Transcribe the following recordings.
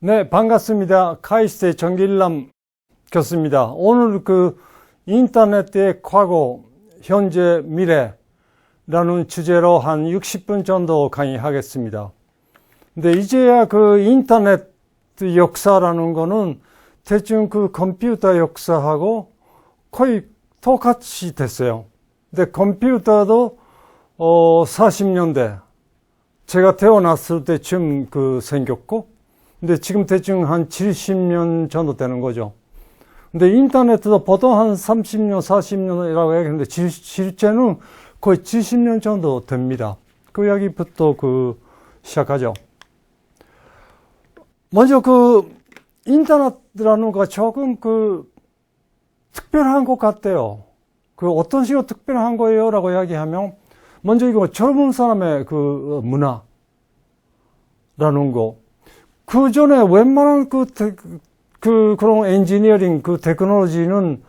네, 반갑습니다. 카이스트의 정길남 교수입니다. 오늘 인터넷의 과거, 현재, 미래라는 주제로 한 60분 정도 강의하겠습니다. 근데 이제야 인터넷 역사라는 거는 대충 컴퓨터 역사하고 거의 똑같이 됐어요. 근데 컴퓨터도 40년대 제가 태어났을 때쯤 생겼고, 근데 지금 대충 한 70년 정도 되는 거죠. 근데 인터넷도 보통 한 30년, 40년이라고 얘기하는데 실제는 거의 70년 정도 됩니다. 그 이야기부터 시작하죠. 먼저 인터넷이라는 거 조금 특별한 것 같아요. 어떤 식으로 특별한 거예요? 라고 이야기하면, 먼저 이거 젊은 사람의 문화라는 거. 그 전에 웬만한 그런 엔지니어링, 테크놀로지는,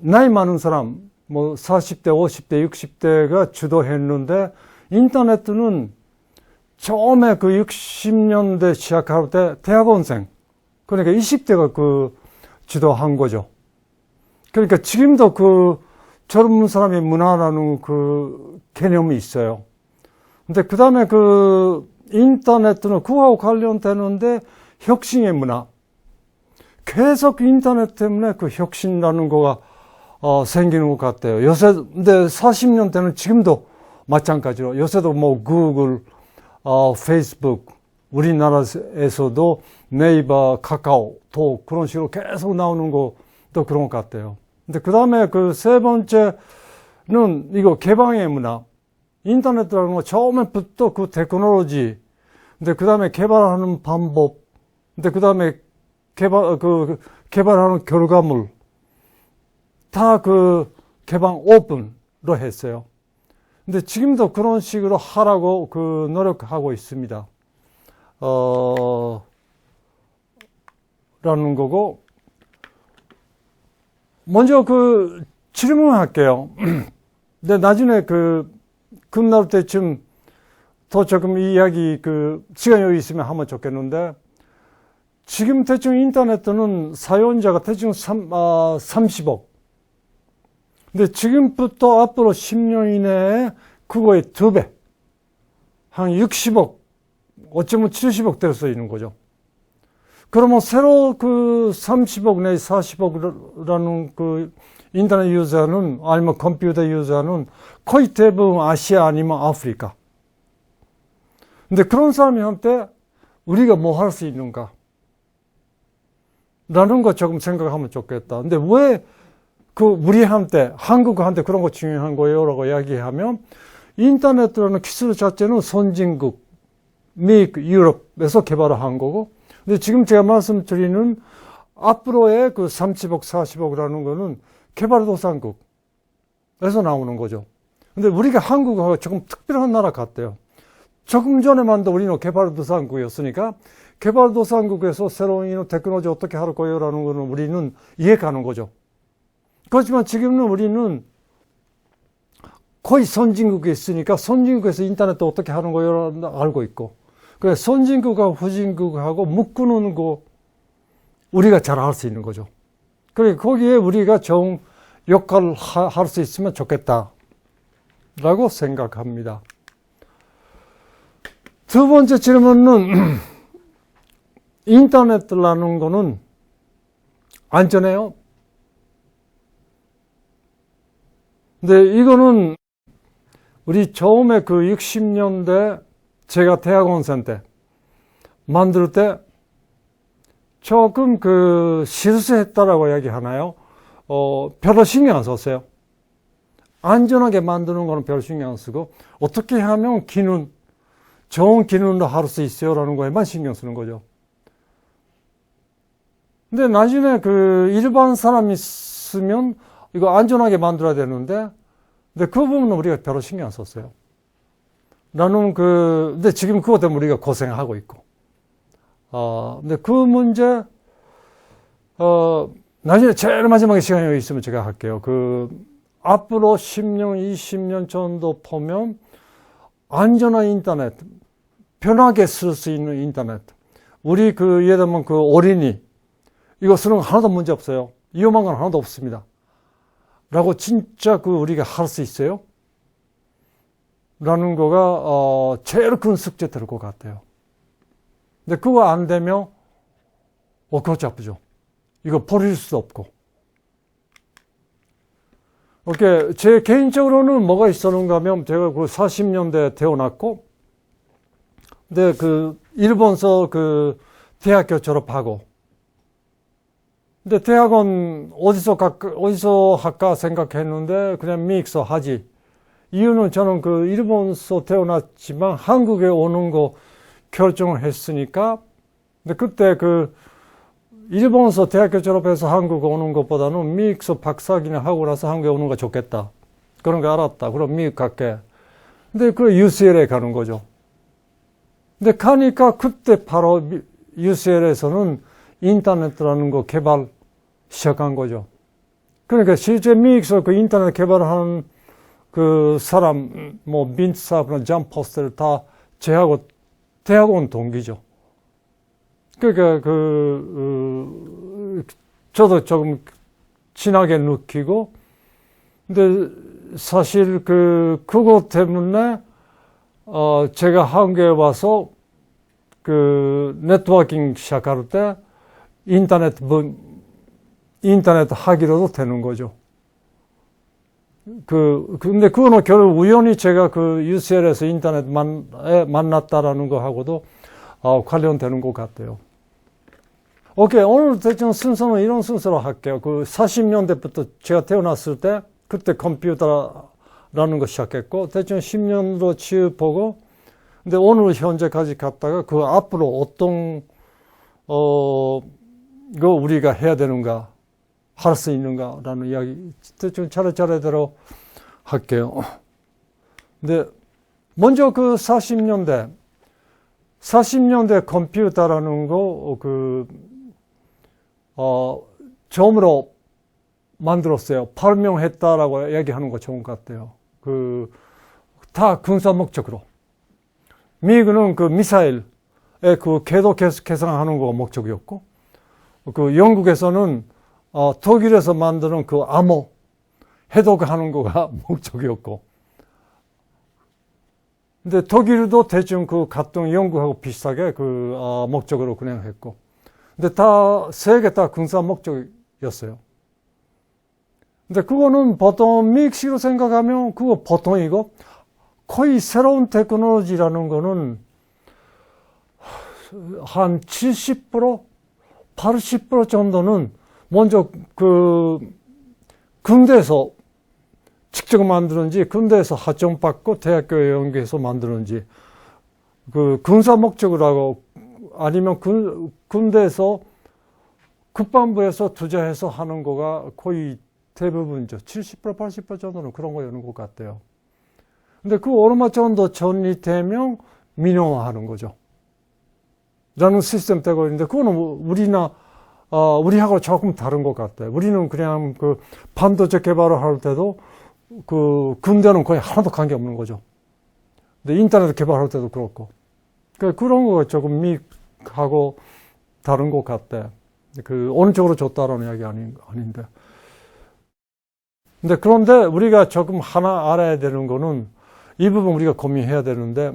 나이 많은 사람, 40대, 50대, 60대가 주도했는데, 인터넷은 처음에 60년대 시작할 때 대학원생, 그러니까 20대가 주도한 거죠. 그러니까 지금도 젊은 사람의 문화라는 개념이 있어요. 근데 그 다음에 인터넷은 그거하고 관련되는데 혁신의 문화. 계속 인터넷 때문에 혁신이라는 거가 생기는 것 같아요. 요새, 근데 40년 대는 지금도 마찬가지로 요새도 구글, 페이스북, 우리나라에서도 네이버, 카카오톡 그런 식으로 계속 나오는 것도 그런 것 같아요. 근데 그 다음에 세 번째는 이거 개방의 문화. 인터넷이라는 거 처음에부터 테크놀로지, 근데 그 다음에 개발하는 방법, 근데 그 다음에 개발하는 결과물, 다 개방 오픈로 했어요. 근데 지금도 그런 식으로 하라고 노력하고 있습니다. 라는 거고, 먼저 질문할게요. 근데 나중에 끝날 때쯤 더 조금 이 이야기 시간이 여기 있으면 하면 좋겠는데, 지금 대충 인터넷은 사용자가 대충 30억. 근데 지금부터 앞으로 10년 이내에 그거의 2배, 한 60억, 어쩌면 70억 될 수 있는 거죠. 그러면 새로 30억 내지 40억이라는 인터넷 유저는, 아니면 컴퓨터 유저는 거의 대부분 아시아 아니면 아프리카. 근데 그런 사람한테 우리가 뭐 할 수 있는가? 라는 거 조금 생각하면 좋겠다. 근데 왜 우리한테, 한국한테 그런 거 중요한 거예요? 라고 이야기하면, 인터넷이라는 기술 자체는 선진국, 미국, 유럽에서 개발을 한 거고, 근데 지금 제가 말씀드리는 앞으로의 30억, 40억이라는 거는 개발도상국에서 나오는 거죠. 근데 우리가 한국하고 조금 특별한 나라 같아요. 조금 전에만도 우리는 개발도상국이었으니까 개발도상국에서 새로운 테크놀로지 어떻게 할 거예요? 라는 거는 우리는 이해가는 거죠. 그렇지만 지금은 우리는 거의 선진국에 있으니까 선진국에서 인터넷도 어떻게 하는 거예요? 알고 있고. 그래서 선진국하고 후진국하고 묶는 거 우리가 잘 할 수 있는 거죠. 그러니까 거기에 우리가 좋은 역할을 할 수 있으면 좋겠다 라고 생각합니다. 두 번째 질문은 인터넷이라는 거는 안전해요? 근데 이거는 우리 처음에 60년대 제가 대학원생 때 만들 때 조금 실수했다라고 이야기하나요? 별로 신경 안 썼어요. 안전하게 만드는 거는 별 신경 안 쓰고, 어떻게 하면 좋은 기능으로 할 수 있어요? 라는 거에만 신경 쓰는 거죠. 근데 나중에 일반 사람이 쓰면 이거 안전하게 만들어야 되는데, 근데 그 부분은 우리가 별로 신경 안 썼어요. 나는 근데 지금 그것 때문에 우리가 고생하고 있고. 근데 그 문제, 나중에 제일 마지막에 시간이 여기 있으면 제가 할게요. 앞으로 10년, 20년 정도 보면 안전한 인터넷, 편하게 쓸 수 있는 인터넷, 우리 예를 들면 어린이, 이거 쓰는 거 하나도 문제 없어요. 위험한 건 하나도 없습니다. 라고 진짜 우리가 할 수 있어요? 라는 거가, 제일 큰 숙제 될 것 같아요. 근데 그거 안 되면, 골치 아프죠. 이거 버릴 수도 없고. 오케이. 제 개인적으로는 뭐가 있었는가 하면, 제가 40년대에 태어났고, 근데 일본서 대학교 졸업하고, 근데 대학원 어디서 할까 생각했는데, 그냥 미익서 하지. 이유는 저는 일본서 태어났지만 한국에 오는 거 결정을 했으니까, 근데 그때 일본서 대학교 졸업해서 한국 오는 것보다는 미익서 박사학위나 하고 나서 한국에 오는 거 좋겠다. 그런 거 알았다. 그럼 미국 갈게. 근데 UCLA에 가는 거죠. 근데 가니까 그때 바로 UCLA에서는 인터넷이라는 거 개발 시작한 거죠. 그러니까 실제 미국에서 인터넷 개발하는 사람, 민트사업이나 잠포스트를 다 제하고 대학원 동기죠. 그러니까 저도 조금 진하게 느끼고, 근데 사실 그거 때문에, 제가 한국에 와서 네트워킹 시작할 때 인터넷 하기로도 되는 거죠. 근데 그거는 결국 우연히 제가 UCL에서 인터넷 만났다라는 거하고도 관련되는 것 같아요. 오케이. 오늘 대충 순서는 이런 순서로 할게요. 40년대부터 제가 태어났을 때, 그때 컴퓨터라는 거 시작했고, 대충 10년으로 치우보고, 근데 오늘 현재까지 갔다가 앞으로 어떤, 거 우리가 해야 되는가, 할 수 있는가라는 이야기, 대충 차례차례대로 할게요. 근데, 먼저 40년대 컴퓨터라는 거, 처음으로 만들었어요. 발명했다라고 얘기하는 거 좋은 것 같아요. 다 군사 목적으로. 미국은 미사일의 궤도 계산하는 거가 목적이었고, 영국에서는, 독일에서 만드는 암호, 해독하는 거가 목적이었고, 근데 독일도 대충 같은 영국하고 비슷하게 목적으로 그냥 했고, 근데 세 개 다 군사 목적이었어요. 근데 그거는 보통 미국식으로 생각하면 그거 보통이고, 거의 새로운 테크놀로지라는 거는 한 70%, 80% 정도는 먼저 군대에서 직접 만드는지, 군대에서 하청받고 대학교에 연계해서 만드는지, 군사 목적으로 하고, 아니면 군대에서 국방부에서 투자해서 하는 거가 거의 대부분이죠. 70%, 80% 정도는 그런 거였는 것 같아요. 근데 얼마 정도 정리되면 민영화하는 거죠. 라는 시스템 되고 있는데, 그거는 우리하고 조금 다른 것 같아요. 우리는 그냥 반도체 개발을 할 때도 군대는 거의 하나도 관계없는 거죠. 근데 인터넷 개발할 때도 그렇고. 그런 거가 조금 미국하고 다른 것 같아. 어느 쪽으로 좋다라는 이야기 아닌데. 근데 그런데 우리가 조금 하나 알아야 되는 거는 이 부분 우리가 고민해야 되는데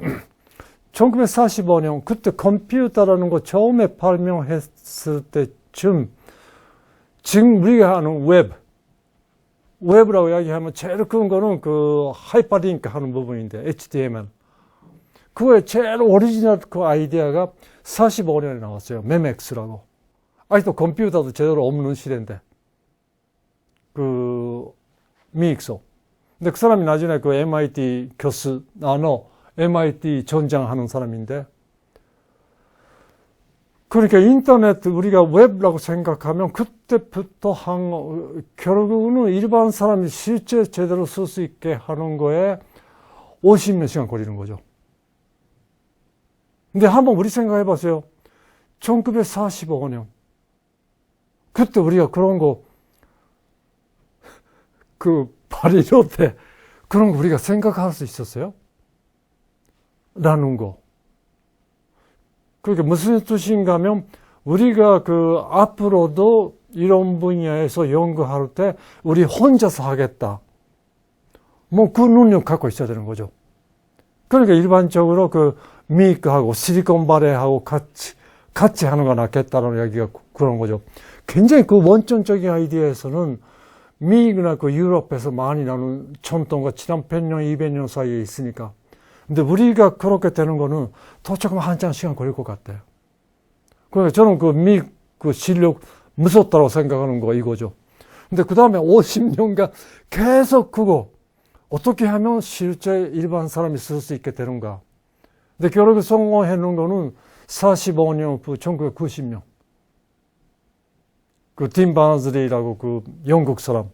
1945년 그때 컴퓨터라는 거 처음에 발명했을 때쯤 지금 우리가 하는 웹이라고 이야기하면 제일 큰 거는 하이퍼링크 하는 부분인데 HTML. 그거의 제일 오리지널 아이디어가 45년에 나왔어요. MEMX라고. 아직도 컴퓨터도 제대로 없는 시대인데. 미익소. 근데 그 사람이 나중에 MIT 교수, MIT 전장하는 사람인데. 그러니까 인터넷 우리가 웹이라고 생각하면 그때부터 결국은 일반 사람이 실제 제대로 쓸 수 있게 하는 거에 50몇 시간 걸리는 거죠. 근데 한번 우리 생각해 보세요. 1945년. 그때 우리가 그런 거, 바리로 때 그런 거 우리가 생각할 수 있었어요? 라는 거. 그러니까 무슨 뜻인가 하면 우리가 그 앞으로도 이런 분야에서 연구할 때 우리 혼자서 하겠다. 뭐 그 능력 갖고 있어야 되는 거죠. 그러니까 일반적으로 그 미국하고 실리콘밸리하고 같이 하는 거 낫겠다는 이야기가 그런 거죠. 굉장히 그 원천적인 아이디어에서는 미국이나 그 유럽에서 많이 나눈 전통과 지난 100년, 200년 사이에 있으니까. 근데 우리가 그렇게 되는 거는 더 조금 한참 시간 걸릴 것 같아요. 그러니까 저는 그 미국 그 실력 무섭다고 생각하는 거 이거죠. 근데 그 다음에 50년간 계속 그거 어떻게 하면 실제 일반 사람이 쓸 수 있게 되는가. 근데 결국에 성공해 놓은 거는 45년 후 1990년. 그 딘 바너즐리라고 그 영국 사람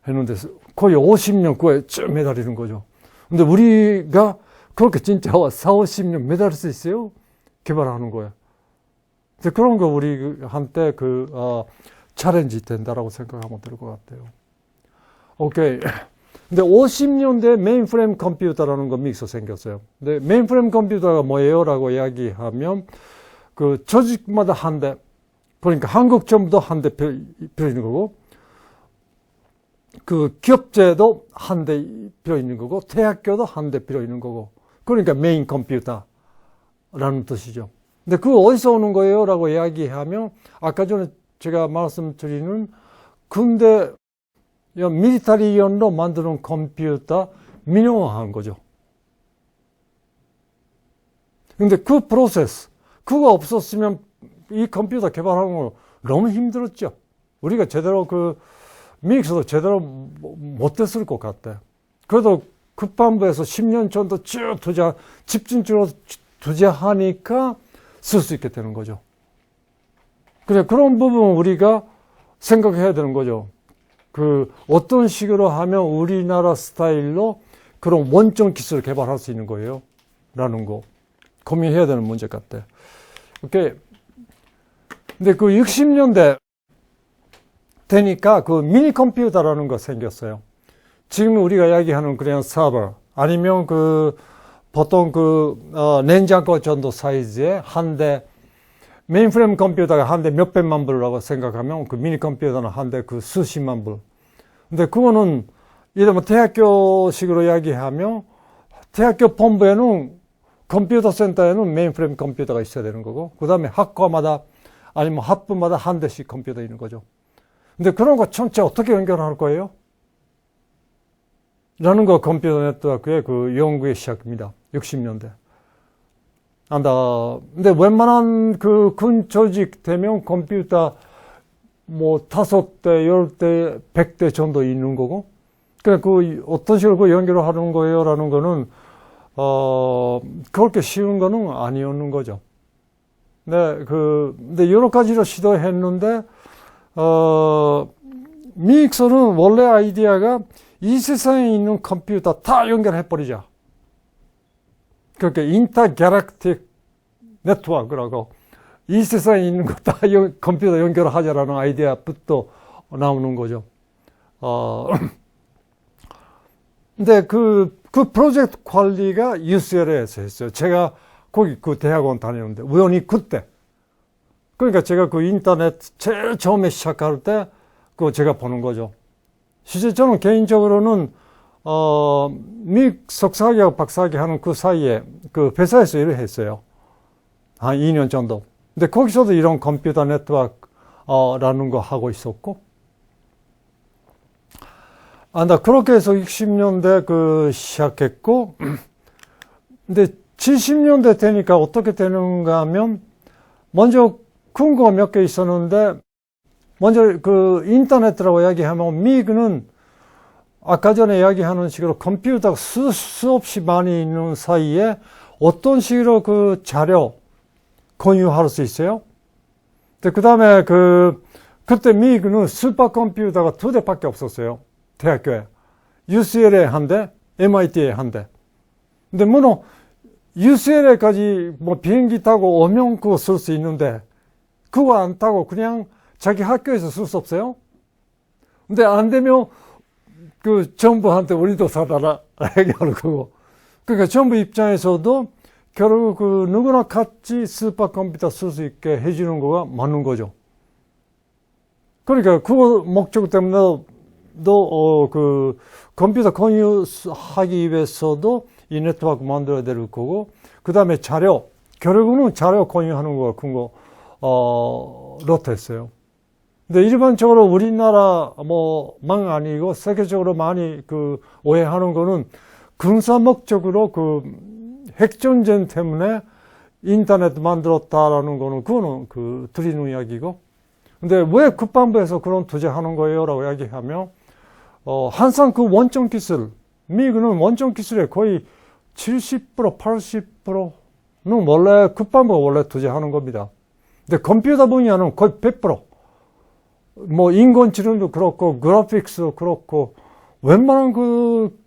했는데 거의 50년 그거에 쭉 매달리는 거죠. 근데 우리가 그렇게 진짜 4, 50년 매달릴 수 있어요? 개발하는 거예요. 근데 그런 거 우리한테 챌린지 된다라고 생각하면 될 것 같아요. 오케이. 근데 50년대 메인프레임 컴퓨터라는 거 미국에서 생겼어요. 근데 메인프레임 컴퓨터가 뭐예요? 라고 이야기하면 그 조직마다 한 대, 그러니까 한국 정부도 한 대 필요 있는 거고, 그 기업체도 한 대 필요 있는 거고, 대학교도 한 대 필요 있는 거고, 그러니까 메인 컴퓨터라는 뜻이죠. 근데 그거 어디서 오는 거예요? 라고 이야기하면 아까 전에 제가 말씀드리는 군대 밀리터리용으로 만드는 컴퓨터 민영화한 거죠. 근데 그 프로세스, 그거 없었으면 이 컴퓨터 개발하는 거 너무 힘들었죠. 우리가 제대로 미국에서도 제대로 못했을 것 같아요. 그래도 국방부에서 10년 전도 쭉 집중적으로 투자하니까 쓸 수 있게 되는 거죠. 그래, 그런 부분 우리가 생각해야 되는 거죠. 어떤 식으로 하면 우리나라 스타일로 그런 원천 기술을 개발할 수 있는 거예요. 라는 거. 고민해야 되는 문제 같아요. 오케이. 근데 60년대 되니까 미니 컴퓨터라는 거 생겼어요. 지금 우리가 이야기하는 그냥 서버, 아니면 보통 냉장고 정도 사이즈의 한 대, 메인프레임 컴퓨터가 한 대 몇백만 불이라고 생각하면 미니 컴퓨터는 한 대 수십만 불. 근데 그거는 이러면 대학교식으로 이야기하면 대학교 본부에는 컴퓨터 센터에는 메인프레임 컴퓨터가 있어야 되는 거고, 그 다음에 학과마다 아니면 학부마다 한 대씩 컴퓨터 있는 거죠. 근데 그런 거 전체 어떻게 연결할 거예요? 라는 거 컴퓨터 네트워크의 연구의 시작입니다. 60년대. 근데 웬만한 군 조직 되면 컴퓨터 5대, 10대, 100대 정도 있는 거고, 그러니까 어떤 식으로 연결을 하는 거예요? 라는 거는, 그렇게 쉬운 거는 아니었는 거죠. 네, 근데 여러 가지로 시도했는데, 미국에서는 원래 아이디어가 이 세상에 있는 컴퓨터 다 연결해버리자. 그러니까 인터갤럭틱 네트워크라고 이 세상에 있는 거 다 컴퓨터 연결하자라는 아이디어부터 나오는 거죠. 근데 그 프로젝트 관리가 UCLA에서 했어요. 제가 거기 대학원 다녔는데, 우연히 그때. 그러니까 제가 인터넷 제일 처음에 시작할 때, 제가 보는 거죠. 실제 저는 개인적으로는, 미국 석사학위하고 박사학위 하는 그 사이에 회사에서 일을 했어요. 한 2년 정도. 근데 거기서도 이런 컴퓨터 네트워크라는 거 하고 있었고, 나 그렇게 해서 60년대 시작했고, 근데 70년대 되니까 어떻게 되는가 하면, 먼저 궁금한 몇 개 있었는데, 먼저 인터넷이라고 이야기하면, 미국은 아까 전에 이야기하는 식으로 컴퓨터가 수없이 많이 있는 사이에 어떤 식으로 자료 공유할 수 있어요? 그 다음에 그때 미국은 슈퍼컴퓨터가 2대밖에 없었어요. 대학교에. UCLA 한 대, MIT에 한 대. 근데 물론 UCLA까지 비행기 타고 오면 그거 쓸 수 있는데, 그거 안 타고 그냥 자기 학교에서 쓸 수 없어요? 근데 안 되면 정부한테 우리도 사달라 얘기하는 거고. 그러니까 정부 입장에서도 결국 그 누구나 같이 슈퍼컴퓨터 쓸 수 있게 해주는 거가 맞는 거죠. 그러니까 그 목적 때문에 그 컴퓨터 공유하기 위해서도 이 네트워크 만들어야 될 거고, 그 다음에 자료, 결국은 자료 공유하는 거가 큰 거, 로트했어요. 근데 일반적으로 우리나라 망 아니고 세계적으로 많이 그 오해하는 거는 군사 목적으로 그 핵전쟁 때문에 인터넷 만들었다라는 거는 그거는 그 드리는 이야기고. 근데 왜 국방부에서 그런 투자하는 거예요? 라고 이야기하면, 항상 그 원천 기술, 미국은 원천 기술의 거의 70%, 80%는 원래 국방부가 원래 투자하는 겁니다. 근데 컴퓨터 분야는 거의 100%. 인공지능도 그렇고, 그래픽스도 그렇고, 웬만한 그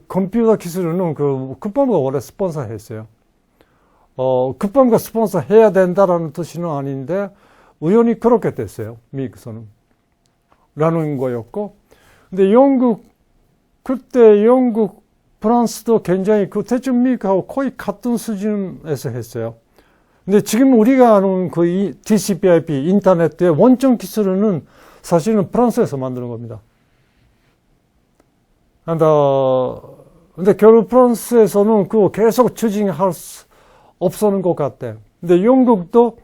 컴퓨터 기술은 그 국방부가 원래 스폰서 했어요. 국방부가 스폰서 해야 된다라는 뜻은 아닌데, 우연히 그렇게 됐어요. 미국에서는. 라는 거였고. 근데 그때 영국, 프랑스도 굉장히 대충 미국하고 거의 같은 수준에서 했어요. 근데 지금 우리가 아는 그 TCP/IP 인터넷의 원천 기술은 사실은 프랑스에서 만드는 겁니다. 근데 결국 프랑스에서는 그거 계속 추진할 수 없었는 것 같아. 근데 영국도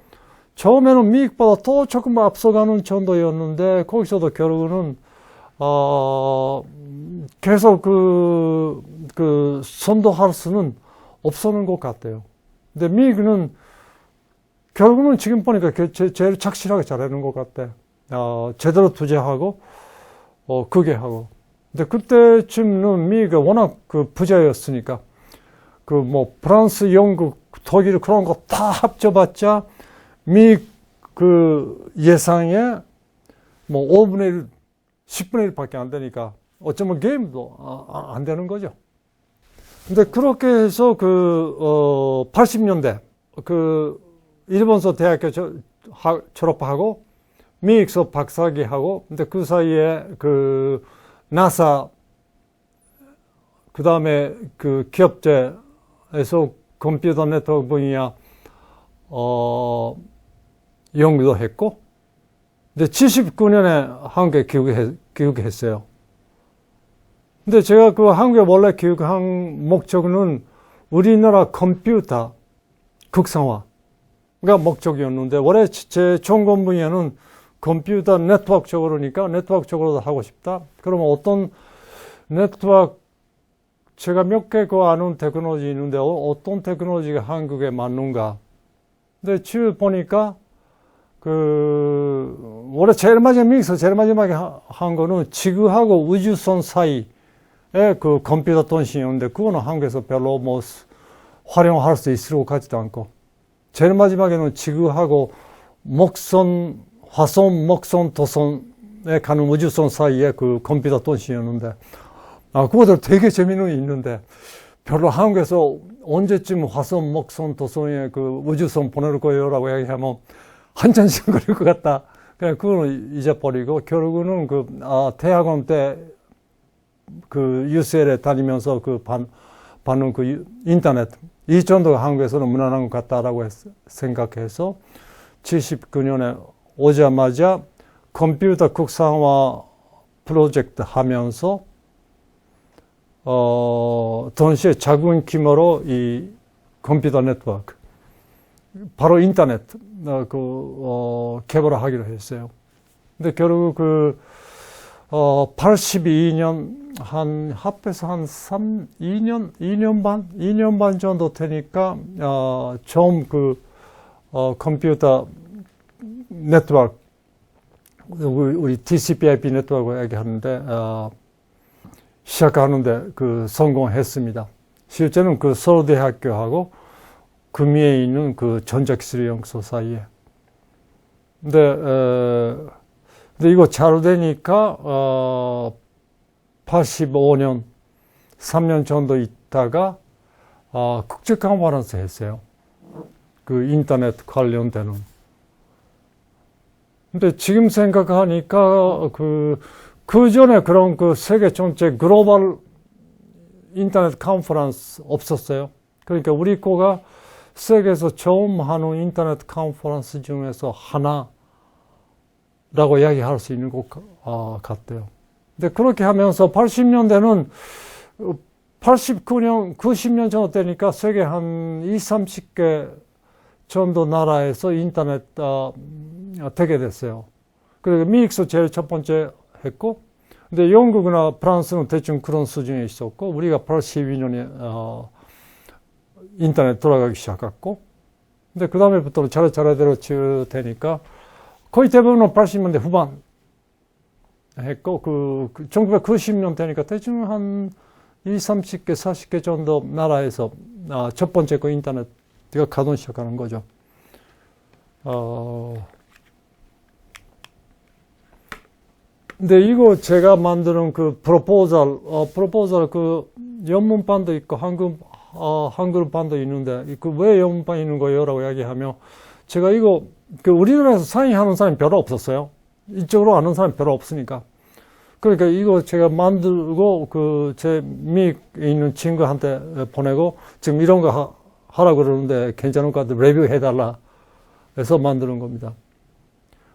처음에는 미국보다 더 조금 앞서가는 정도였는데, 거기서도 결국은, 계속 선도할 수는 없었는 것 같아요. 근데 미국은 결국은 지금 보니까 제일 착실하게 잘하는 것 같아. 제대로 투자하고, 그게 하고. 근데 그때쯤은 미국이 워낙 부자였으니까, 프랑스, 영국, 독일 그런 거 다 합쳐봤자, 미국 예상에 5분의 1, 10분의 1밖에 안 되니까 어쩌면 게임도 안 되는 거죠. 근데 그렇게 해서 80년대 일본서 대학교 졸업하고 미국서 박사학위 하고, 근데 그 사이에 나사, 그 다음에 기업체에서 컴퓨터 네트워크 분야 연구도 했고, 근데 79년에 한국에 귀국했어요. 근데 제가 한국에 원래 귀국한 목적은 우리나라 컴퓨터 국산화가 목적이었는데, 원래 제 전공 분야는 컴퓨터 네트워크 쪽으로니까 네트워크 쪽으로도 하고 싶다. 그러면 어떤 네트워크, 제가 몇 개 아는 테크놀로지 있는데 어떤 테크놀로지가 한국에 맞는가. 근데 지금 보니까 원래 미국에서 제일 마지막에 한 거는 지구하고 우주선 사이에 컴퓨터 통신이었는데, 그거는 한국에서 별로 활용할 수 있을 것 같지도 않고, 제일 마지막에는 지구하고 화성, 목성, 토성에 가는 우주선 사이에 컴퓨터 통신이었는데, 그것도 되게 재미는 있는데, 별로 한국에서 언제쯤 화성, 목성, 토성에 우주선 보낼 거예요? 라고 얘기하면 한참 시간 걸릴 것 같다. 그냥 그거는 잊어버리고, 결국은 대학원 때 UCL에 다니면서 받는 인터넷, 이 정도가 한국에서는 무난한 것 같다라고 생각해서 79년에 오자마자 컴퓨터 국산화 프로젝트 하면서 동시에 작은規模로 이 컴퓨터 네트워크, 바로 인터넷 개발을 하기로 했어요. 근데 결국 82년 합해서 한 2년 반 정도 되니까 처음 컴퓨터 네트워크, 우리 TCP/IP 네트워크 얘기하는데 시작하는데 성공했습니다. 실제는 서울대학교하고 구미에 있는 전자기술연구소 사이에. 근데 이거 잘 되니까 85년 3년 정도 있다가 국제 컨퍼런스 했어요. 인터넷 관련되는. 근데 지금 생각하니까 그 전에 그런 세계 전체 글로벌 인터넷 컨퍼런스 없었어요. 그러니까 우리 거가 세계에서 처음 하는 인터넷 컨퍼런스 중에서 하나라고 이야기할 수 있는 것 같아요. 근데 그렇게 하면서 80년대는 89년, 90년 정도 되니까 세계 한 20, 30개 정도 나라에서 인터넷 되게 됐어요. 그리고 미국에서 제일 첫 번째 했고, 근데 영국이나 프랑스는 대충 그런 수준에 있었고, 우리가 82년에 인터넷 돌아가기 시작했고, 근데 그 다음에부터는 차례차례대로 되니까 거의 대부분은 80년대 후반 했고, 1990년 되니까 대충 한 20, 30개, 40개 정도 나라에서 첫 번째 그 인터넷가 가동 시작하는 거죠. 근데 이거 제가 만드는 그 프로포절 그 영문판도 있고 한글판도 있는데 그 왜 영문판 있는 거예요? 라고 이야기하면 제가 이거 그 우리나라에서 사인하는 사람이 별로 없었어요. 이쪽으로 아는 사람이 별로 없으니까. 그러니까 이거 제가 만들고 그 제 미국에 있는 친구한테 보내고 지금 이런 거 하라고 그러는데 괜찮은 것 같아 레뷰 해달라 해서 만드는 겁니다.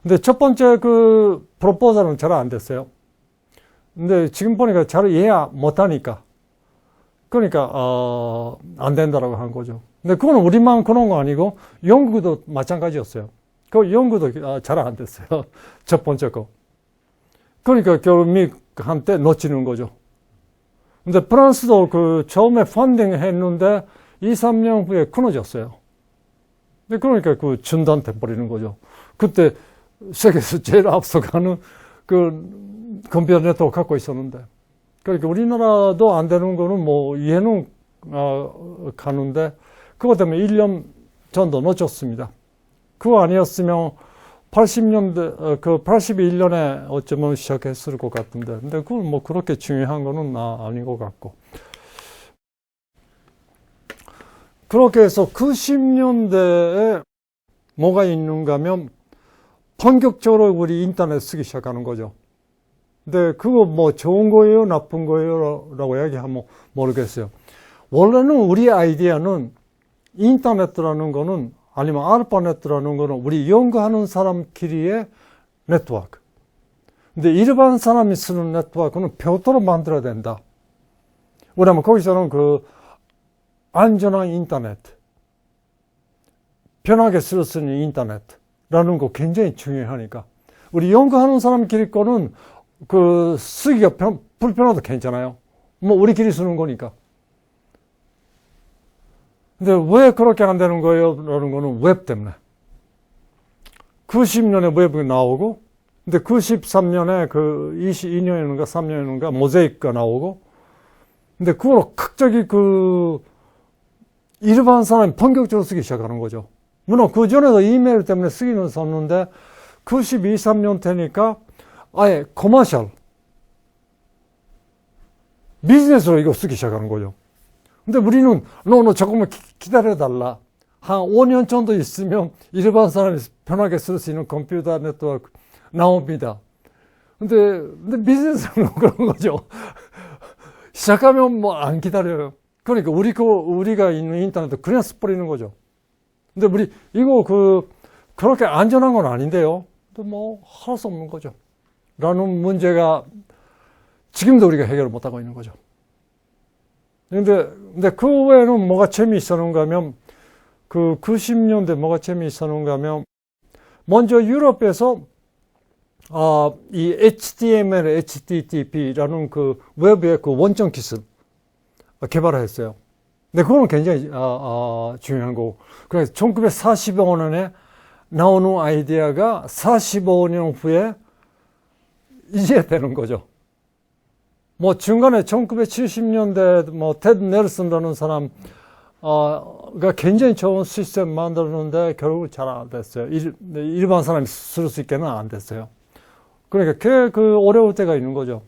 근데 첫 번째 그 프로포절은 잘 안 됐어요. 근데 지금 보니까 잘 이해 못하니까 그러니까 안 된다라고 한 거죠. 근데 그건 우리만 그런 거 아니고 영국도 마찬가지였어요. 그 영국도 잘 안 됐어요. 첫 번째 거. 그러니까 결국 미국한테 놓치는 거죠. 근데 프랑스도 그 처음에 펀딩 했는데 2, 3년 후에 끊어졌어요. 근데 그러니까 그 중단돼 버리는 거죠. 그때 세계에서 제일 앞서가는 그 컴퓨터 네트워크 갖고 있었는데. 그러니까 우리나라도 안 되는 거는 뭐 이해는 가는데 그것 때문에 1년 정도 놓쳤습니다. 그거 아니었으면 80년대, 81년에 어쩌면 시작했을 것 같은데. 근데 그건 뭐 그렇게 중요한 거는 아닌 것 같고. 그렇게 해서 90년대에 뭐가 있는가 하면 본격적으로 우리 인터넷 쓰기 시작하는 거죠. 근데 그거 뭐 좋은 거예요? 나쁜 거예요? 라고 이야기하면 모르겠어요. 원래는 우리 아이디어는 인터넷이라는 거는 아니면 알파넷이라는 거는 우리 연구하는 사람끼리의 네트워크. 근데 일반 사람이 쓰는 네트워크는 별도로 만들어야 된다. 왜냐면 거기서는 그 안전한 인터넷, 편하게 쓸 수 있는 인터넷라는 거 굉장히 중요하니까. 우리 연구하는 사람끼리 거는 그 쓰기가 불편해도 괜찮아요. 뭐 우리끼리 쓰는 거니까. 근데 왜 그렇게 안 되는 거예요? 라는 거는 웹 때문에. 90년에 웹이 나오고, 근데 93년에 그 22년인가 3년인가 모자이크가 나오고, 근데 그걸로 갑자기 그 일반 사람이 본격적으로 쓰기 시작하는 거죠. 물론 그 전에도 이메일 때문에 쓰기는 썼는데, 92, 3년 되니까 아예 커머셜, 비즈니스로 이거 쓰기 시작하는 거죠. 근데 우리는 너 조금만 기다려달라. 한 5년 정도 있으면 일반 사람이 편하게 쓸 수 있는 컴퓨터 네트워크 나옵니다. 근데 비즈니스는 그런 거죠. 시작하면 뭐 안 기다려요. 그러니까 우리가 있는 인터넷도 그냥 써버리는 거죠. 근데 이거 그렇게 안전한 건 아닌데요. 또 뭐 할 수 없는 거죠. 라는 문제가 지금도 우리가 해결을 못하고 있는 거죠. 근데 그 외에는 뭐가 재미있었는가 하면, 그 90년대 뭐가 재미있었는가 하면, 먼저 유럽에서, 이 HTML, HTTP라는 그 웹의 그 원천 기술 개발을 했어요. 근데 그건 굉장히, 중요한 거고. 그래서 1945년에 나오는 아이디어가 45년 후에 이제 되는 거죠. 뭐 중간에 1970년대 뭐 테드 넬슨이라는 사람 가 굉장히 좋은 시스템 만들었는데 결국 잘 안 됐어요. 일반 사람이 쓸 수 있게는 안 됐어요. 그러니까 그 어려울 때가 있는 거죠.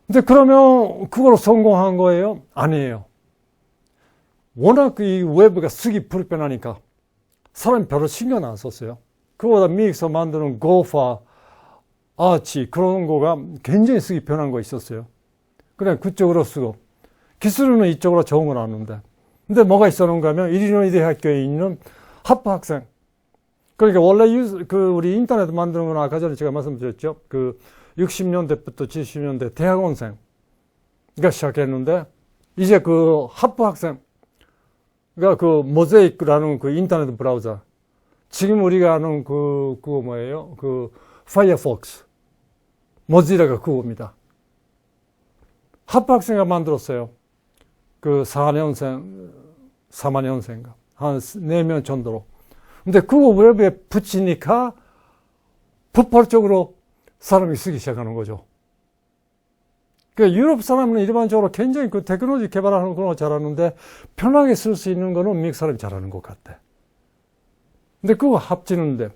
근데 그러면 그걸로 성공한 거예요? 아니에요. 워낙 이 웹가 쓰기 불편하니까 사람이 별로 신경 안 썼어요. 그거보다 미국에서 만드는 고파, 아치 그런 거가 굉장히 쓰기 편한 거 있었어요. 그냥 그쪽으로 쓰고. 기술은 이쪽으로 적응을 하는데. 근데 뭐가 있었는가 하면 일리노이 대학교에 있는 하프 학생. 그러니까 원래 우리 인터넷 만드는 건 아까 전에 제가 말씀드렸죠. 60년대부터 70년대 대학원생가 시작했는데, 이제 하프 학생, 모자이크라는 인터넷 브라우저. 지금 우리가 아는 그거 뭐예요? 파이어폭스. 모질라가 그겁니다. 하프 학생가 만들었어요. 4년생, 3학년생가. 한 4명 정도로. 근데 그거 웹에 붙이니까 폭발적으로 사람이 쓰기 시작하는 거죠. 그러니까 유럽 사람은 일반적으로 굉장히 테크놀로지 개발하는 거 잘하는데 편하게 쓸 수 있는 거는 미국 사람이 잘하는 것 같아. 근데 그거 합치는데.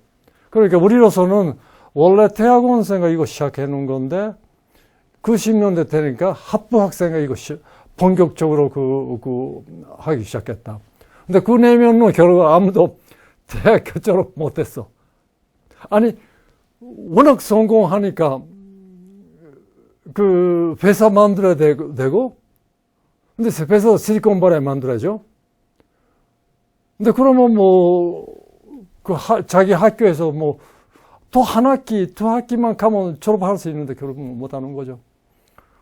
그러니까 우리로서는 원래 대학원생가 이거 시작해 놓은 건데 90년대 되니까 하프 학생가 이거 본격적으로 하기 시작했다. 근데 그 내면은 결국 아무도 대학교 졸업 못했어. 아니, 워낙 성공하니까 회사 만들어야 되고, 근데 회사 실리콘밸리 만들어야죠. 근데 그러면 자기 학교에서 또 한 학기, 두 학기만 가면 졸업할 수 있는데 결국은 못 하는 거죠.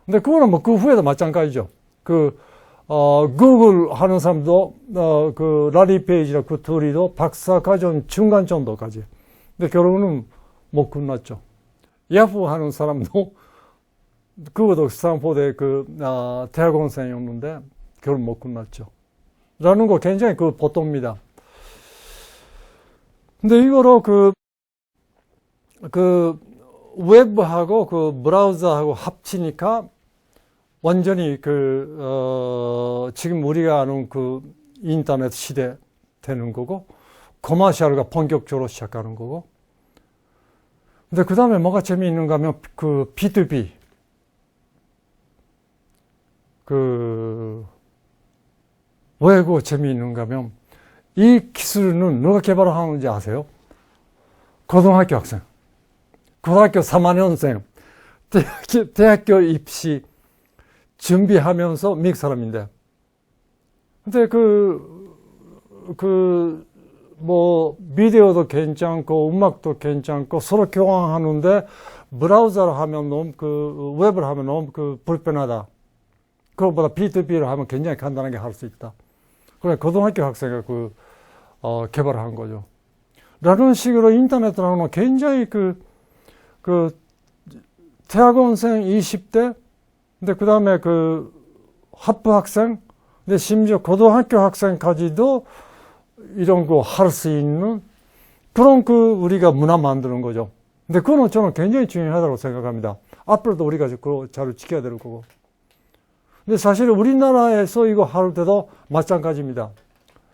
근데 그거는 그 후에도 마찬가지죠. 구글 하는 사람도, 라리 페이지나 둘이도 박사과정 중간 정도까지. 근데 결국은 못 끝났죠. 야후 하는 사람도, 그것도 스탠포드의 대학원생이었는데, 결국 못 끝났죠. 라는 거 굉장히 보통입니다. 근데 이거로 웹하고 브라우저하고 합치니까 완전히 지금 우리가 아는 인터넷 시대 되는 거고, 커머셜가 본격적으로 시작하는 거고. 근데 그 다음에 뭐가 재미있는가 하면 B2B. 왜 그거 재미있는가 하면 이 기술은 누가 개발하는지 아세요? 고등학교 학생. 고등학교 3학년생. 대학교 입시 준비하면서 미국 사람인데. 근데 비디오도 괜찮고, 음악도 괜찮고, 서로 교환하는데, 브라우저를 하면 웹을 하면 너무 불편하다. 그것보다 B2B를 하면 굉장히 간단하게 할 수 있다. 그래, 고등학교 학생이 개발을 한 거죠. 라는 식으로 인터넷을 하면 굉장히 대학원생 20대, 근데 그 다음에 하프 학생, 근데 심지어 고등학교 학생까지도 이런 거 할 수 있는 그런 우리가 문화 만드는 거죠. 근데 그거는 저는 굉장히 중요하다고 생각합니다. 앞으로도 우리가 그거 잘 지켜야 될 거고. 근데 사실 우리나라에서 이거 할 때도 마찬가지입니다.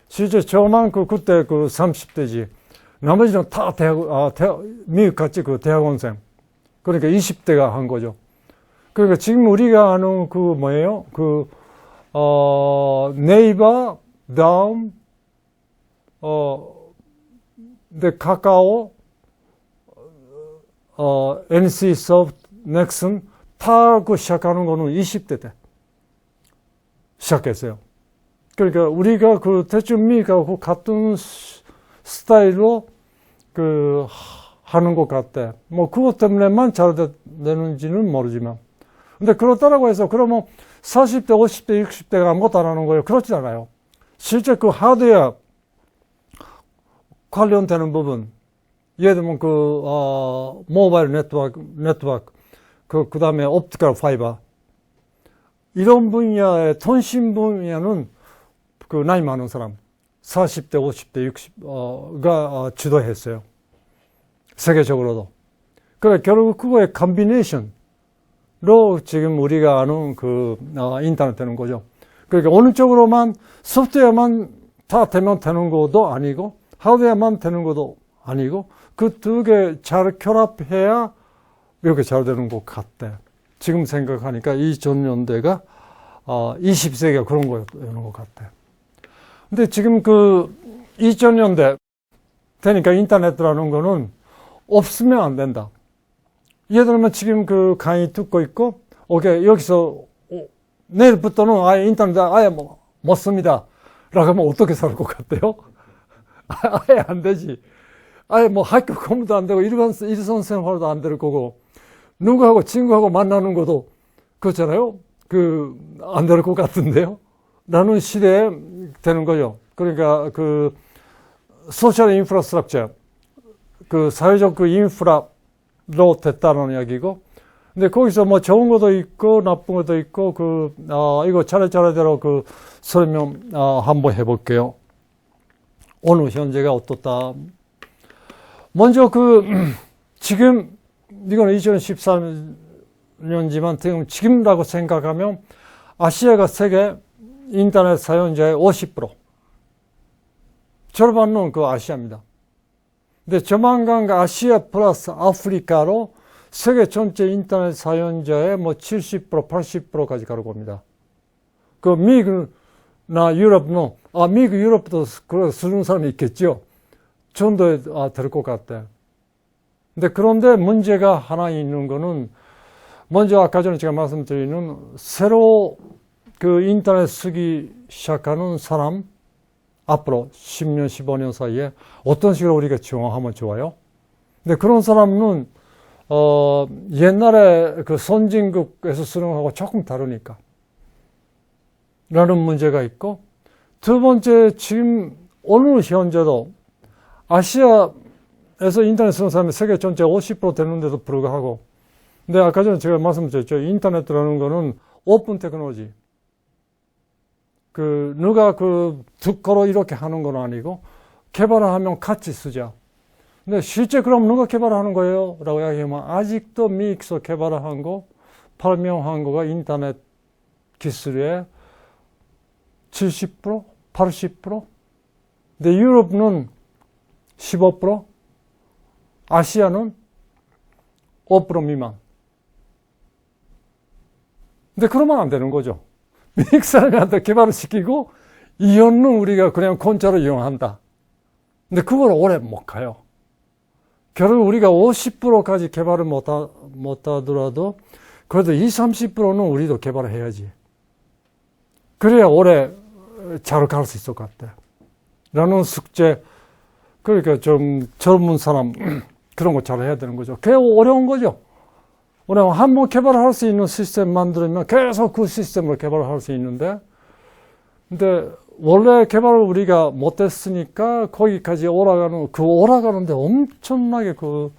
실제 저만 그때 30대지. 나머지는 다 미국 같이 대학원생. 그러니까 20대가 한 거죠. 그러니까 지금 우리가 아는 뭐예요? 네이버, 다음, 근데 카카오, NC소프트, 넥슨, 다 시작하는 거는 20대 때 시작했어요. 그러니까 우리가 대충 미국하고 같은 스타일로 하는 것 같아. 그것 때문에만 잘 되는지는 모르지만. 근데 그렇다라고 해서 그러면 40대, 50대, 60대가 아무것도 안 하는 거예요. 그렇지 않아요. 실제 하드웨어 관련되는 부분, 예를 들면 모바일 네트워크, 그 다음에 옵티컬 파이버, 이런 분야의 통신 분야는 나이 많은 사람, 40대, 50대, 60가 주도했어요. 세계적으로도. 그러니까 결국 그거의 컨비네이션로 지금 우리가 아는 인터넷 되는 거죠. 그러니까 어느 쪽으로만 소프트웨어만 다 되면 되는 것도 아니고 하드웨어만 되는 것도 아니고 그 두 개 잘 결합해야 이렇게 잘 되는 것 같대. 지금 생각하니까 2000년대가 20세기가 그런 거였는 것 같아. 근데 지금 2000년대 되니까 인터넷이라는 거는 없으면 안 된다. 예를 들면 지금 강의 듣고 있고, 오케이, 여기서 내일부터는 아예 인터넷 아예 못 씁니다. 라고 하면 어떻게 살 것 같아요? 아예 안 되지. 아예 학교 공부도 안 되고 일선 생활도 안 될 거고 누구하고 친구하고 만나는 것도 그렇잖아요. 안 될 것 같은데요. 라는 시대에 되는 거죠. 그러니까 소셜 인프라스트럭처 사회적 인프라로 됐다는 이야기고. 근데 거기서 좋은 것도 있고 나쁜 것도 있고 이거 차례차례대로 설명 한번 해볼게요. 오늘 현재가 어떻다. 먼저 지금 이건 2014년지만 지금이라고 생각하면 아시아가 세계 인터넷 사용자의 50%. 절반은 아시아입니다. 근데 조만간 아시아 플러스 아프리카로 세계 전체 인터넷 사용자의 70%, 80%까지 갈 겁니다. 미국이나 유럽은, 미국, 유럽도 쓰는 사람이 있겠죠. 전도 될 것 같아. 그런데 문제가 하나 있는 거는, 먼저 아까 전에 제가 말씀드리는 새로 인터넷 쓰기 시작하는 사람, 앞으로 10년, 15년 사이에 어떤 식으로 우리가 지원하면 좋아요? 근데 그런 사람은, 옛날에 선진국에서 쓰는 거하고 조금 다르니까. 라는 문제가 있고, 두 번째, 지금 오늘 현재도 아시아에서 인터넷 쓰는 사람이 세계 전체 50% 되는데도 불구하고, 근데 아까 전에 제가 말씀드렸죠. 인터넷이라는 거는 오픈 테크놀로지. 누가 듣고로 이렇게 하는 건 아니고, 개발을 하면 같이 쓰자. 근데 실제 그럼 누가 개발하는 거예요? 라고 이야기하면 아직도 미국에서 개발을 한 거, 발명한 거가 인터넷 기술의 70%? 80%? 근데 유럽은 15%? 아시아는 5% 미만. 근데 그러면 안 되는 거죠. 미국 사람한테 개발을 시키고 이혼은 우리가 그냥 공짜로 이용한다. 근데 그걸 오래 못 가요. 결국 우리가 50%까지 개발을 못 하더라도 그래도 20, 30%는 우리도 개발을 해야지. 그래야 오래 잘 갈 수 있을 것 같아. 라는 숙제. 그러니까 좀 젊은 사람 그런 거 잘 해야 되는 거죠. 그게 어려운 거죠. 왜냐면 한번 개발할 수 있는 시스템 만들면 계속 그 시스템을 개발할 수 있는데, 근데 원래 개발을 우리가 못했으니까 거기까지 올라가는데 엄청나게 그거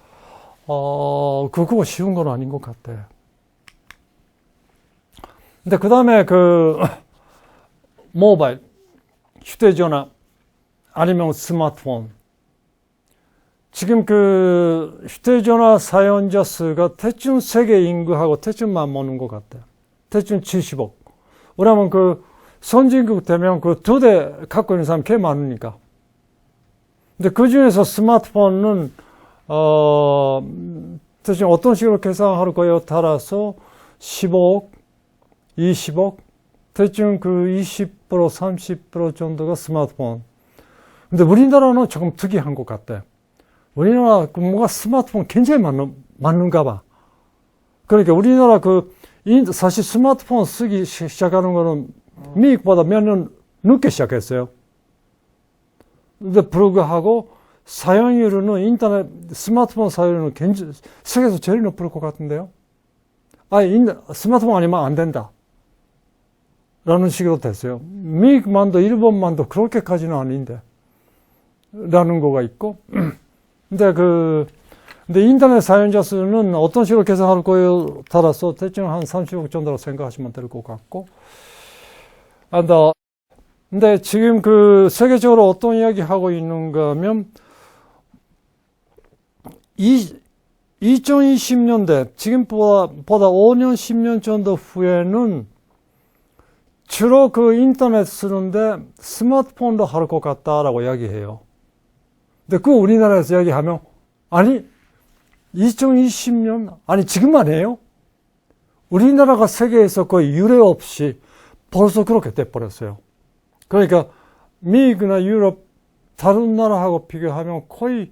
쉬운 건 아닌 것 같아. 근데 그 다음에 모바일, 휴대전화, 아니면 스마트폰. 지금 휴대전화 사용자 수가 대충 세계 인구하고 대충 맞먹는 것 같아요. 대충 70억. 왜냐면 선진국 되면 두 대 갖고 있는 사람 꽤 많으니까. 근데 그 중에서 스마트폰은, 대충 어떤 식으로 계산할 거예요? 따라서 15억, 20억, 대충 20%, 30% 정도가 스마트폰. 근데 우리나라는 조금 특이한 것 같아. 우리나라 뭔가 스마트폰 굉장히 맞는가 봐. 그러니까 우리나라 사실 스마트폰 쓰기 시작하는 거는 미국보다 몇 년 늦게 시작했어요. 근데 불구하고 사용률은 스마트폰 사용률은 세계에서 제일 높을 것 같은데요. 스마트폰 아니면 안 된다. 라는 식으로 됐어요. 미국만도 일본만도 그렇게까지는 아닌데. 라는 거가 있고. 근데 인터넷 사용자 수는 어떤 식으로 계산할 거에 따라서 대충 한 30억 정도로 생각하시면 될 것 같고. 근데 지금 세계적으로 어떤 이야기 하고 있는가 하면, 2020년대, 지금보다 5년, 10년 정도 후에는 주로 인터넷 쓰는데 스마트폰도 할 것 같다라고 이야기해요. 근데 우리나라에서 이야기하면, 아니, 2020년, 아니, 지금 아니에요? 우리나라가 세계에서 거의 유례 없이 벌써 그렇게 돼버렸어요. 그러니까, 미국이나 유럽, 다른 나라하고 비교하면 거의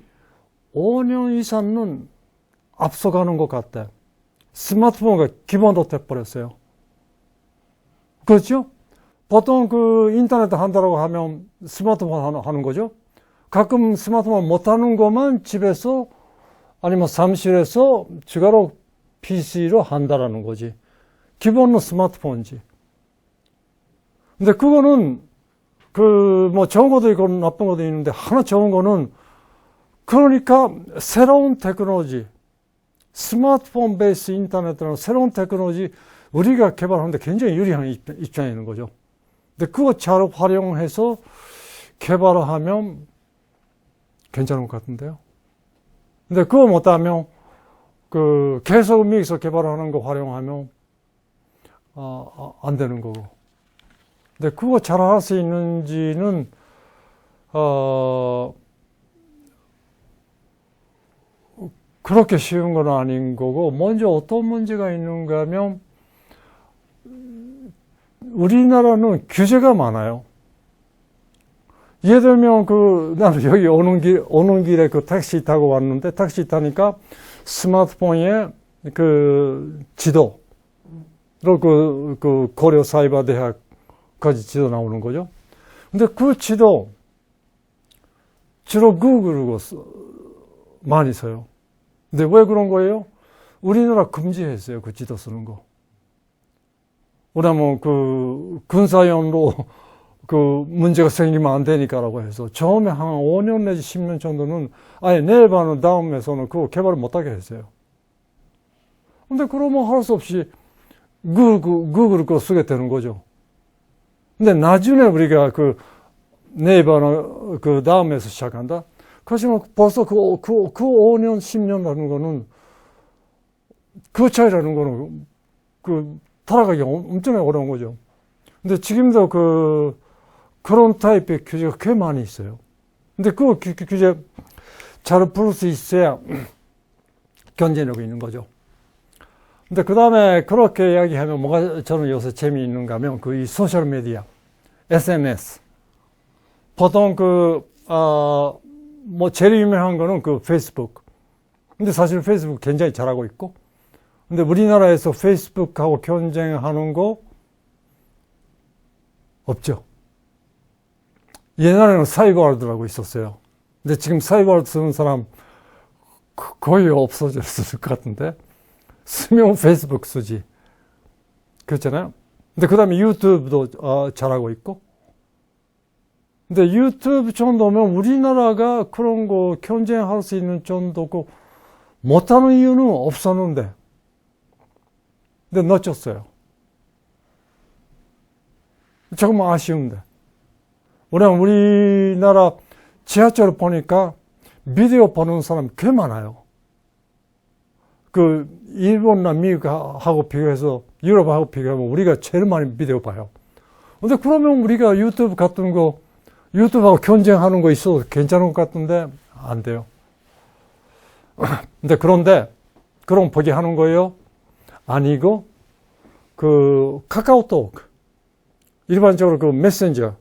5년 이상은 앞서가는 것 같아. 스마트폰가 기본으로 돼버렸어요. 그렇죠? 보통 그 인터넷 한다고 하면 스마트폰 하는 거죠. 가끔 스마트폰 못하는 것만 집에서 아니면 사무실에서 주가로 PC로 한다라는 거지. 기본은 스마트폰이지. 근데 그거는 그 뭐 좋은 것도 있고 나쁜 것도 있는데 하나 좋은 거는 그러니까 새로운 테크놀로지, 스마트폰 베이스 인터넷이라는 새로운 테크놀로지 우리가 개발하는데 굉장히 유리한 입장에 있는 거죠. 근데 그거 잘 활용해서 개발을 하면 괜찮은 것 같은데요. 근데 그거 못하면 그 계속 미국에서 개발하는 거 활용하면 안 되는 거고. 근데 그거 잘 할 수 있는지는 그렇게 쉬운 건 아닌 거고, 먼저 어떤 문제가 있는가 하면 우리나라는 규제가 많아요. 예를 들면 나는 여기 오는 길에 그 택시 타고 왔는데, 택시 타니까 스마트폰에 그 지도로 그 고려 사이버대학까지 지도 나오는 거죠. 근데 그 지도 주로 구글로 많이 써요. 근데 왜 그런 거예요? 우리나라 금지했어요. 그 지도 쓰는 거. 왜냐면 그 군사연로 그 문제가 생기면 안 되니까라고 해서 처음에 한 5년 내지 10년 정도는 아예 내일반은 다음에서는 그거 개발을 못하게 했어요. 근데 그러면 할 수 없이 구글 거 쓰게 되는 거죠. 근데 나중에 우리가 그 네이버는 그 다음에서 시작한다? 그렇지만 벌써 그 5년, 10년이라는 거는 그 차이라는 거는 그 따라가기 엄청나게 어려운 거죠. 근데 지금도 그런 타입의 규제가 꽤 많이 있어요. 근데 그 규제 잘 풀 수 있어야 경쟁력이 있는 거죠. 근데 그 다음에 그렇게 이야기하면 뭐가 저는 요새 재미있는가 하면 이 소셜미디어, SNS. 보통 뭐 제일 유명한 거는 그 페이스북. 근데 사실 페이스북 굉장히 잘하고 있고. 근데 우리나라에서 페이스북하고 경쟁하는 거 없죠. 옛날에는 사이버월드라고 있었어요. 근데 지금 사이버월드 쓰는 사람 거의 없어졌을 것 같은데. 쓰면 페이스북 쓰지. 그렇잖아요. 근데 그 다음에 유튜브도 잘하고 있고. 근데 유튜브 정도면 우리나라가 그런 거 경쟁할 수 있는 정도고 못하는 이유는 없었는데. 근데 놓쳤어요. 조금 아쉬운데. 왜냐면 우리나라 지하철을 보니까 비디오 보는 사람 꽤 많아요. 그 일본이나 미국하고 비교해서 유럽하고 비교하면 우리가 제일 많이 비디오 봐요. 근데 그러면 우리가 유튜브 같은 거 유튜브하고 경쟁하는 거 있어도 괜찮은 것 같은데 안 돼요. 그런데 그럼 보게 하는 거예요? 아니고 그 카카오톡 일반적으로 그 메신저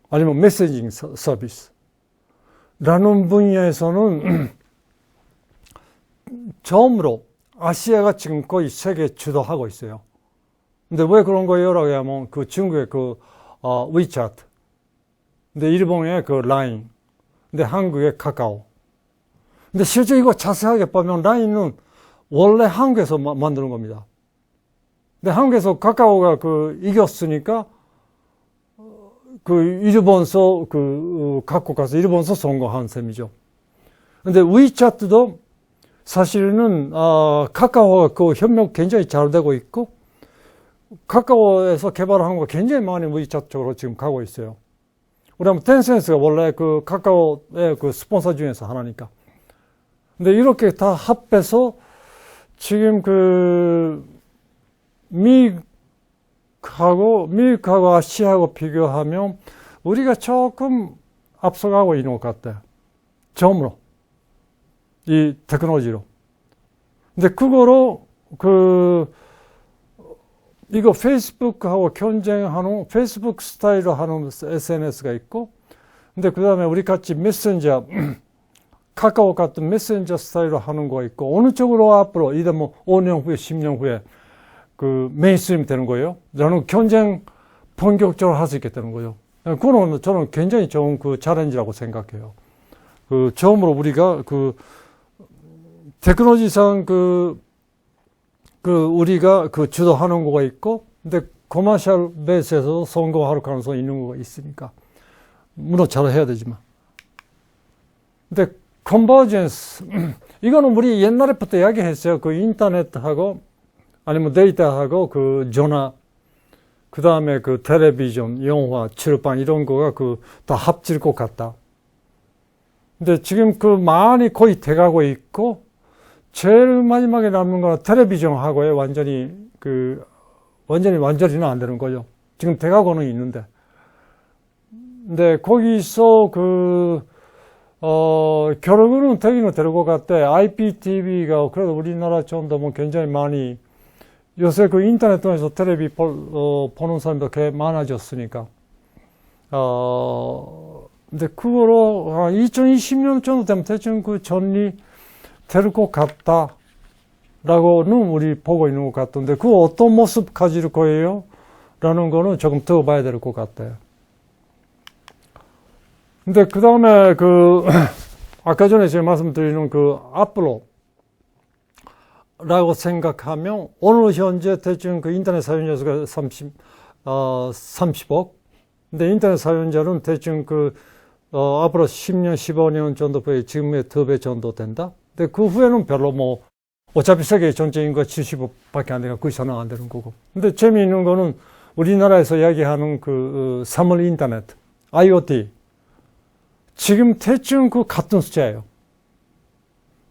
아니면 메시징 서비스라는 분야에서는 처음으로 아시아가 지금 거의 세계 주도하고 있어요. 근데 왜 그런 거예요? 라고 하면 그 중국의 위챗, 근데 일본의 그 라인, 근데 한국의 카카오. 근데 실제 이거 자세하게 보면 라인은 원래 한국에서 만드는 겁니다. 근데 한국에서 카카오가 이겼으니까 일본서 갖고 가서 일본서 성공한 셈이죠. 근데 위챗도 사실은 카카오가 그 협력 굉장히 잘 되고 있고 카카오에서 개발한 거 굉장히 많이 위챗 쪽으로 지금 가고 있어요. 왜냐하면 텐센스가 원래 그 카카오의 그 스폰서 중에서 하나니까. 근데 이렇게 다 합해서 지금 미국하고 아시아하고 비교하면 우리가 조금 앞서가고 있는 것 같아요. 처음으로. 이 테크놀로지로. 근데 그거로 이거 페이스북하고 경쟁하는 페이스북 스타일로 하는 SNS가 있고, 근데 그 다음에 우리 같이 메신저, 카카오 같은 메신저 스타일로 하는 거 있고, 어느 쪽으로 앞으로, 이제 뭐 5년 후에, 10년 후에, 그 메인스트림 되는 거예요. 저는 경쟁 본격적으로 할 수 있게 되는 거예요. 그거는 저는 굉장히 좋은 그 챌린지라고 생각해요. 그 처음으로 우리가 그 테크놀로지상 우리가 그 주도하는 거가 있고, 근데 커머셜 베이스에서 성공할 가능성이 있는 거가 있으니까. 물론 잘해야 되지만. 근데 컨버전스 이거는 우리 옛날부터 이야기했어요. 그 인터넷하고 아니면 데이터하고 그 전화, 그 다음에 그 텔레비전, 영화, 출판 이런 거가 그 다 합칠 것 같다. 근데 지금 그 많이 거의 돼가고 있고, 제일 마지막에 남는 거는 텔레비전하고의 완전히는 안 되는 거죠. 지금 돼가고는 있는데. 근데 거기서 결국은 되기는 될 것 같아. IPTV가 그래도 우리나라 정도 뭐 굉장히 많이, 요새 그 인터넷 통해서 텔레비 보는 사람도 꽤 많아졌으니까. 근데 그거로 2020년 정도 되면 대충 그 정리될 것 같다라고는 우리 보고 있는 것 같던데, 그 어떤 모습 가질 거예요? 라는 거는 조금 더 봐야 될 것 같아요. 근데 그 다음에 아까 전에 제가 말씀드리는 앞으로라고 생각하면, 오늘 현재 대충 그 인터넷 사용자 수가 30억. 근데 인터넷 사용자는 대충 앞으로 10년, 15년 정도 후에 지금의 2배 정도 된다. 근데 그 후에는 별로 어차피 세계 전체 인구가 70억밖에 안 되니까 그 이상은 안 되는 거고. 근데 재미있는 거는 우리나라에서 이야기하는 사물 인터넷, IoT. 지금 대충 같은 숫자예요.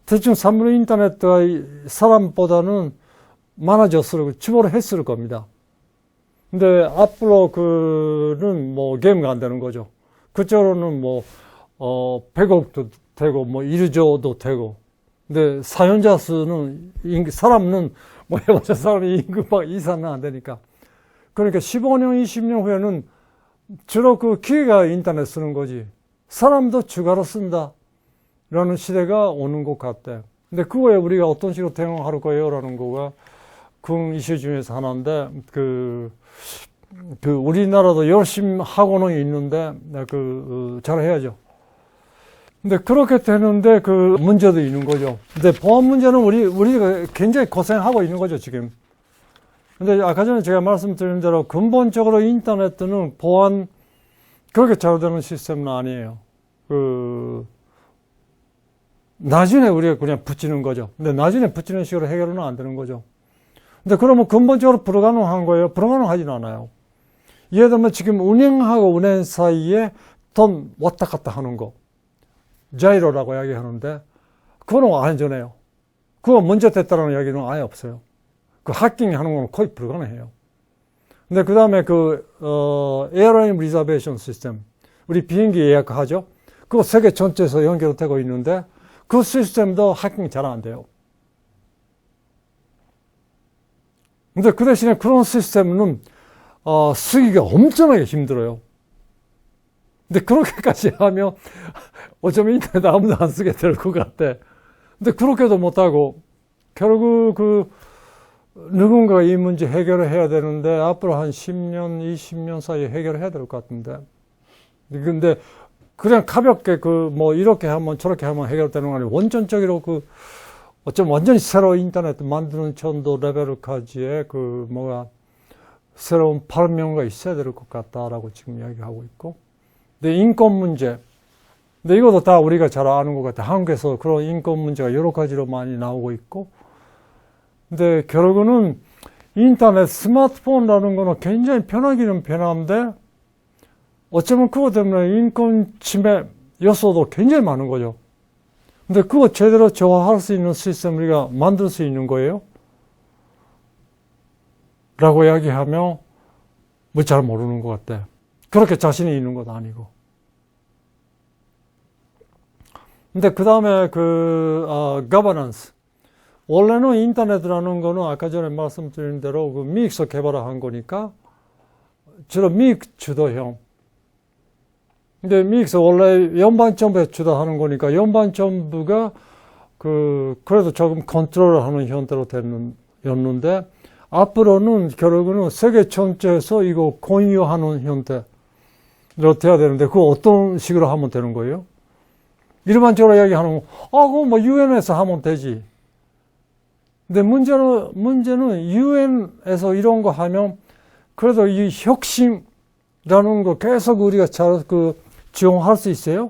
대충 사물 인터넷가 사람보다는 많아졌을, 추월했을 겁니다. 근데 앞으로는 게임가 안 되는 거죠. 그쪽으로는 100억도 되고, 1조도 되고. 근데 사용자 수는, 사람은, 해봤자 사람이 인구가 이상은 안 되니까. 그러니까 15년, 20년 후에는 주로 기계가 인터넷 쓰는 거지. 사람도 추가로 쓴다. 라는 시대가 오는 것 같아. 근데 그거에 우리가 어떤 식으로 대응할 거예요? 라는 거가 큰 이슈 중에서 하나인데, 우리나라도 열심히 하고는 있는데, 잘해야죠. 근데 그렇게 되는데 문제도 있는 거죠. 근데 보안 문제는 우리가 굉장히 고생하고 있는 거죠, 지금. 근데 아까 전에 제가 말씀드린 대로 근본적으로 인터넷은 보안 그렇게 잘 되는 시스템은 아니에요. 나중에 우리가 그냥 붙이는 거죠. 근데 나중에 붙이는 식으로 해결은 안 되는 거죠. 근데 그러면 근본적으로 불가능한 거예요? 불가능하진 않아요. 예를 들면 지금 은행하고 은행 사이에 돈 왔다 갔다 하는 거. 자이로라고 이야기하는데, 그거는 안전해요. 그거 문제 됐다는 이야기는 아예 없어요. 해킹 하는 건 거의 불가능해요. 근데 그 다음에 에어라인 리저베이션 시스템. 우리 비행기 예약하죠? 그거 세계 전체에서 연결되고 있는데, 그 시스템도 해킹 잘 안 돼요. 근데 그 대신에 그런 시스템은, 쓰기가 엄청나게 힘들어요. 근데 그렇게까지 하면, 어쩌면 인터넷 아무도 안 쓰게 될 것 같아. 근데 그렇게도 못하고, 결국 누군가가 이 문제 해결을 해야 되는데, 앞으로 한 10년, 20년 사이에 해결해야 될 것 같은데. 근데, 그냥 가볍게 이렇게 하면 저렇게 하면 해결되는 거 아니고, 원천적으로 어쩌면 완전히 새로운 인터넷 만드는 정도 레벨까지의 새로운 발명가 있어야 될 것 같다라고 지금 이야기하고 있고. 근데 인권 문제. 근데 이것도 다 우리가 잘 아는 것 같아요. 한국에서 그런 인권 문제가 여러 가지로 많이 나오고 있고. 근데 결국은 인터넷, 스마트폰이라는 거는 굉장히 편하기는 편한데, 어쩌면 그거 때문에 인권 침해 요소도 굉장히 많은 거죠. 근데 그거 제대로 저하할 수 있는 시스템 우리가 만들 수 있는 거예요? 라고 이야기하면 잘 모르는 것 같아. 그렇게 자신이 있는 것도 아니고. 근데 그 다음에 governance. 원래는 인터넷이라는 거는 아까 전에 말씀드린 대로 미국에서 개발한 거니까 주로 미국 주도형. 근데 미국에서 원래 연방정부에 주도하는 거니까 연방정부가 그래도 조금 컨트롤을 하는 형태로 였는데, 앞으로는 결국은 세계 전체에서 이거 공유하는 형태로 돼야 되는데, 그거 어떤 식으로 하면 되는 거예요? 일반적으로 이야기하는 거, 그거 뭐 유엔에서 하면 되지. 근데 문제는 유엔에서 이런 거 하면 그래도 이 혁신이라는 거 계속 우리가 잘 지원할 수 있어요?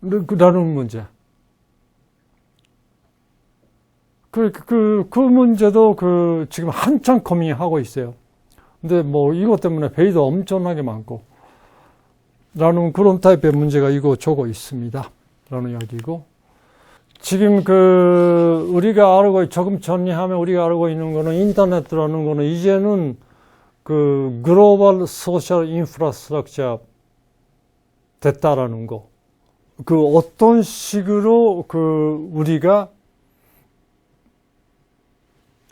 라는 문제. 그 문제도 지금 한참 고민하고 있어요. 근데 뭐 이것 때문에 회의도 엄청나게 많고, 라는 그런 타입의 문제가 이거 있습니다. 라는 이야기고. 지금 우리가 알고, 조금 정리하면 우리가 알고 있는 거는 인터넷이라는 거는 이제는 글로벌 소셜 인프라스트럭처 됐다라는 거. 어떤 식으로 우리가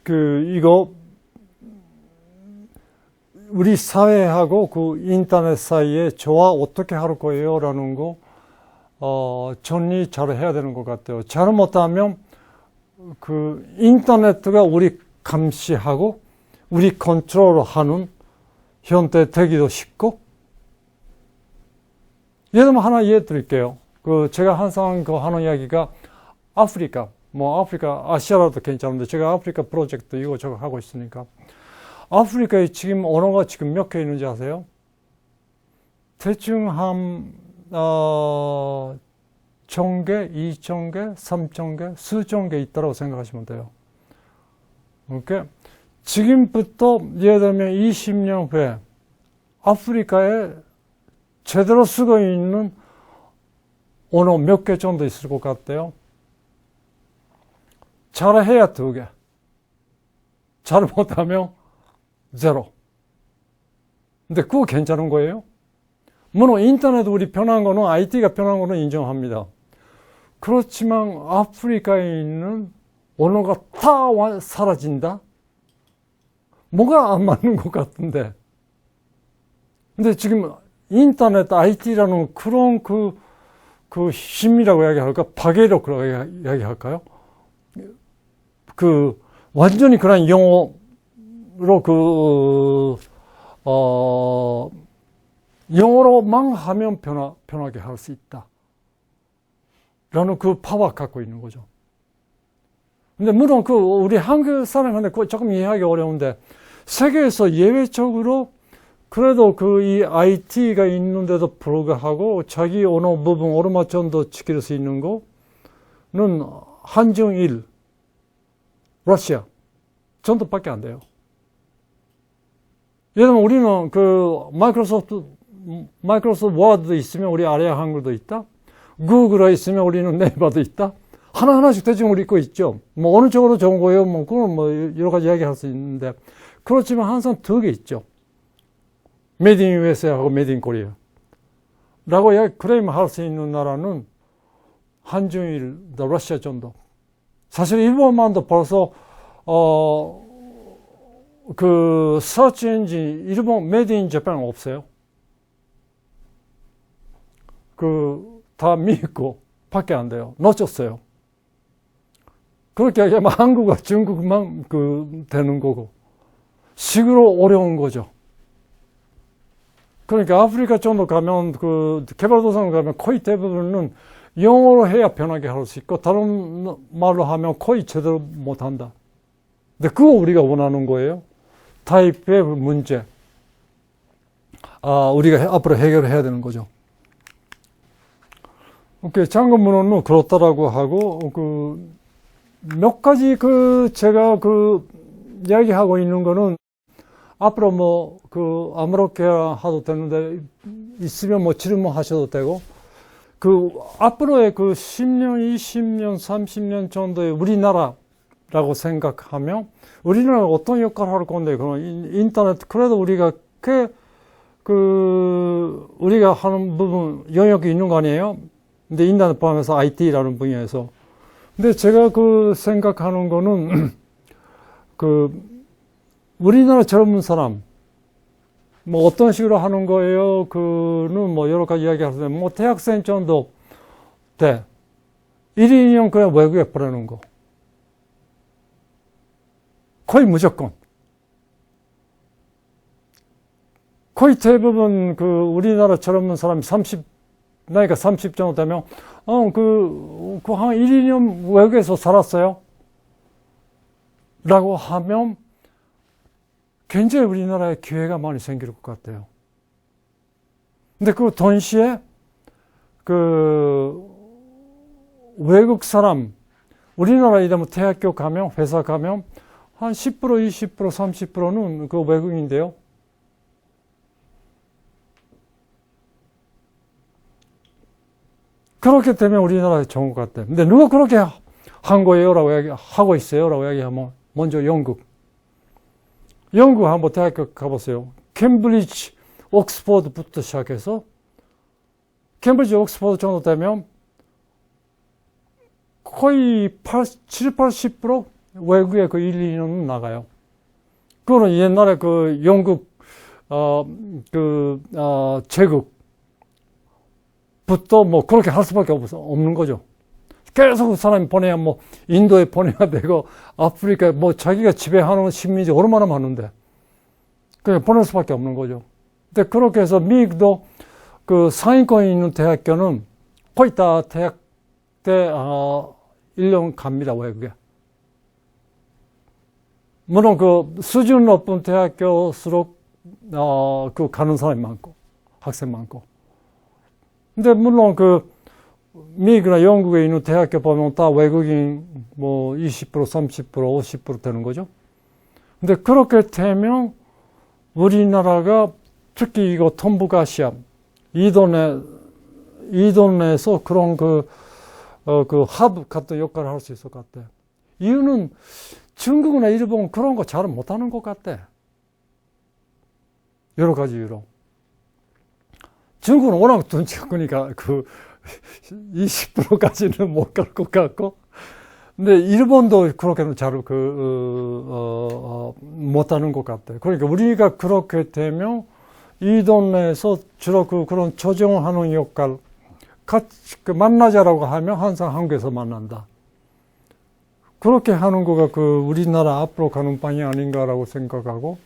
이거 우리 사회하고 인터넷 사이에 조화 어떻게 할 거예요? 라는 거, 정리 잘 해야 되는 것 같아요. 잘못하면, 인터넷가 우리 감시하고, 우리 컨트롤하는 형태 되기도 쉽고, 예를 들면 하나 예를 드릴게요. 제가 항상 하는 이야기가 아프리카, 아시아라도 괜찮은데, 제가 아프리카 프로젝트 이거저거 하고 있으니까. 아프리카에 지금 언어가 지금 몇 개 있는지 아세요? 대충 한, 1000개, 2000개, 3000개, 수천 개 있다고 생각하시면 돼요. 오케이? 지금부터 예를 들면 20년 후에 아프리카에 제대로 쓰고 있는 언어 몇 개 정도 있을 것 같아요? 잘해야 2개. 잘못하면 제로. 근데 그거 괜찮은 거예요? 물론 인터넷 우리 편한 거는 IT가 편한 거는 인정합니다. 그렇지만 아프리카에 있는 언어가 다 사라진다? 뭐가 안 맞는 것 같은데. 근데 지금 인터넷 IT라는 그런 힘이라고 이야기할까? 파괴력이라고 이야기할까요? 완전히 그런 영어로 영어로만 하면 편하게 할 수 있다. 라는 파워 갖고 있는 거죠. 근데 물론 우리 한국 사람한테 조금 이해하기 어려운데, 세계에서 예외적으로 그래도 이 IT가 있는데도 불구하고 자기 언어 부분 얼마 정도 지킬 수 있는 거는 한중일, 러시아 정도밖에 안 돼요. 예를 들면 우리는 마이크로소프트 워드 있으면 우리 아래아 한글도 있다. 구글에 있으면 우리는 네이버도 있다. 하나하나씩 대충 우리 거 있죠. 뭐 어느 쪽으로 좋은 거예요? 그건 여러 가지 이야기할 수 있는데, 그렇지만 항상 2개 있죠. 메이드 인 USA하고 메이드 인 코리아. 라고 크레임 할 수 있는 나라는 한중일, 러시아 정도. 사실 일본만도 벌써, 서치 엔진, 일본 메이드 인 재팬 없어요. 다 미국 밖에 안 돼요. 놓쳤어요. 그렇게 하면 한국과 중국만 되는 거고. 식으로 어려운 거죠. 그러니까 아프리카 정도 가면, 개발도상 가면 거의 대부분은 영어로 해야 편하게 할 수 있고, 다른 말로 하면 거의 제대로 못 한다. 근데 그거 우리가 원하는 거예요. 타입의 문제. 우리가 앞으로 해결해야 되는 거죠. 오케이. 잠깐만은 그렇다라고 하고, 몇 가지 제가 이야기하고 있는 거는 앞으로 아무렇게나 하도 되는데, 있으면 질문하셔도 되고, 앞으로의 10년, 20년, 30년 정도의 우리나라라고 생각하면, 우리나라가 어떤 역할을 할 건데, 인터넷, 그래도 우리가 우리가 하는 부분, 영역이 있는 거 아니에요? 근데 인터넷 포함해서 IT라는 분야에서. 근데 제가 생각하는 거는, 우리나라 젊은 사람, 어떤 식으로 하는 거예요? 여러 가지 이야기 하는데, 대학생 정도 돼. 1, 2년 그냥 외국에 보내는 거. 거의 무조건. 거의 대부분 그 우리나라 젊은 사람이 나이가 30 정도 되면, 한 1, 2년 외국에서 살았어요. 라고 하면 굉장히 우리나라에 기회가 많이 생길 것 같아요. 근데 그 동시에 그 외국 사람, 우리나라에 뭐 대학교 가면, 회사 가면 한 10%, 20%, 30%는 그 외국인인데요. 그렇게 되면 우리나라에 좋은 것 같아요. 근데 누가 그렇게 한 거예요? 라고 하고 있어요? 라고 이야기하면, 먼저 영국 한번 대학교 가보세요. 캠브리지, 옥스퍼드부터 시작해서, 캠브리지, 옥스퍼드 정도 되면 거의 7, 80% 외국에 그 1, 2년은 나가요. 그거는 옛날에 그 영국, 제국부터 뭐 그렇게 할 수밖에 없는 거죠. 계속 그 사람이 보내야 뭐 인도에 보내야 되고 아프리카에 뭐 자기가 지배하는 식민지 얼마나 많은데 그냥 보낼 수밖에 없는 거죠. 근데 그렇게 해서 미국도 그 상위권에 있는 대학교는 거의 다 대학 때 1년 갑니다, 외국에. 물론 그 수준 높은 대학교일수록 그 가는 사람이 많고 학생 많고. 근데 물론 그 미국이나 영국에 있는 대학교 보면 다 외국인 뭐 20%, 30%, 50% 되는 거죠. 근데 그렇게 되면 우리나라가 특히 이거 동북아시아 이동에서 그런 그 하브 같은 역할을 할 수 있을 것 같아. 이유는 중국이나 일본 그런 거 잘 못하는 것 같아. 여러 가지 이유로. 중국은 워낙 눈치가 크니까 그 20%까지는 못 갈 것 같고, 근데 일본도 그렇게는 잘 못하는 것 같아요. 그러니까 우리가 그렇게 되면 이 동네에서 주로 그런 조정하는 역할, 같이 만나자라고 하면 항상 한국에서 만난다. 그렇게 하는 거가 우리나라 앞으로 가는 방향 아닌가라고 생각하고,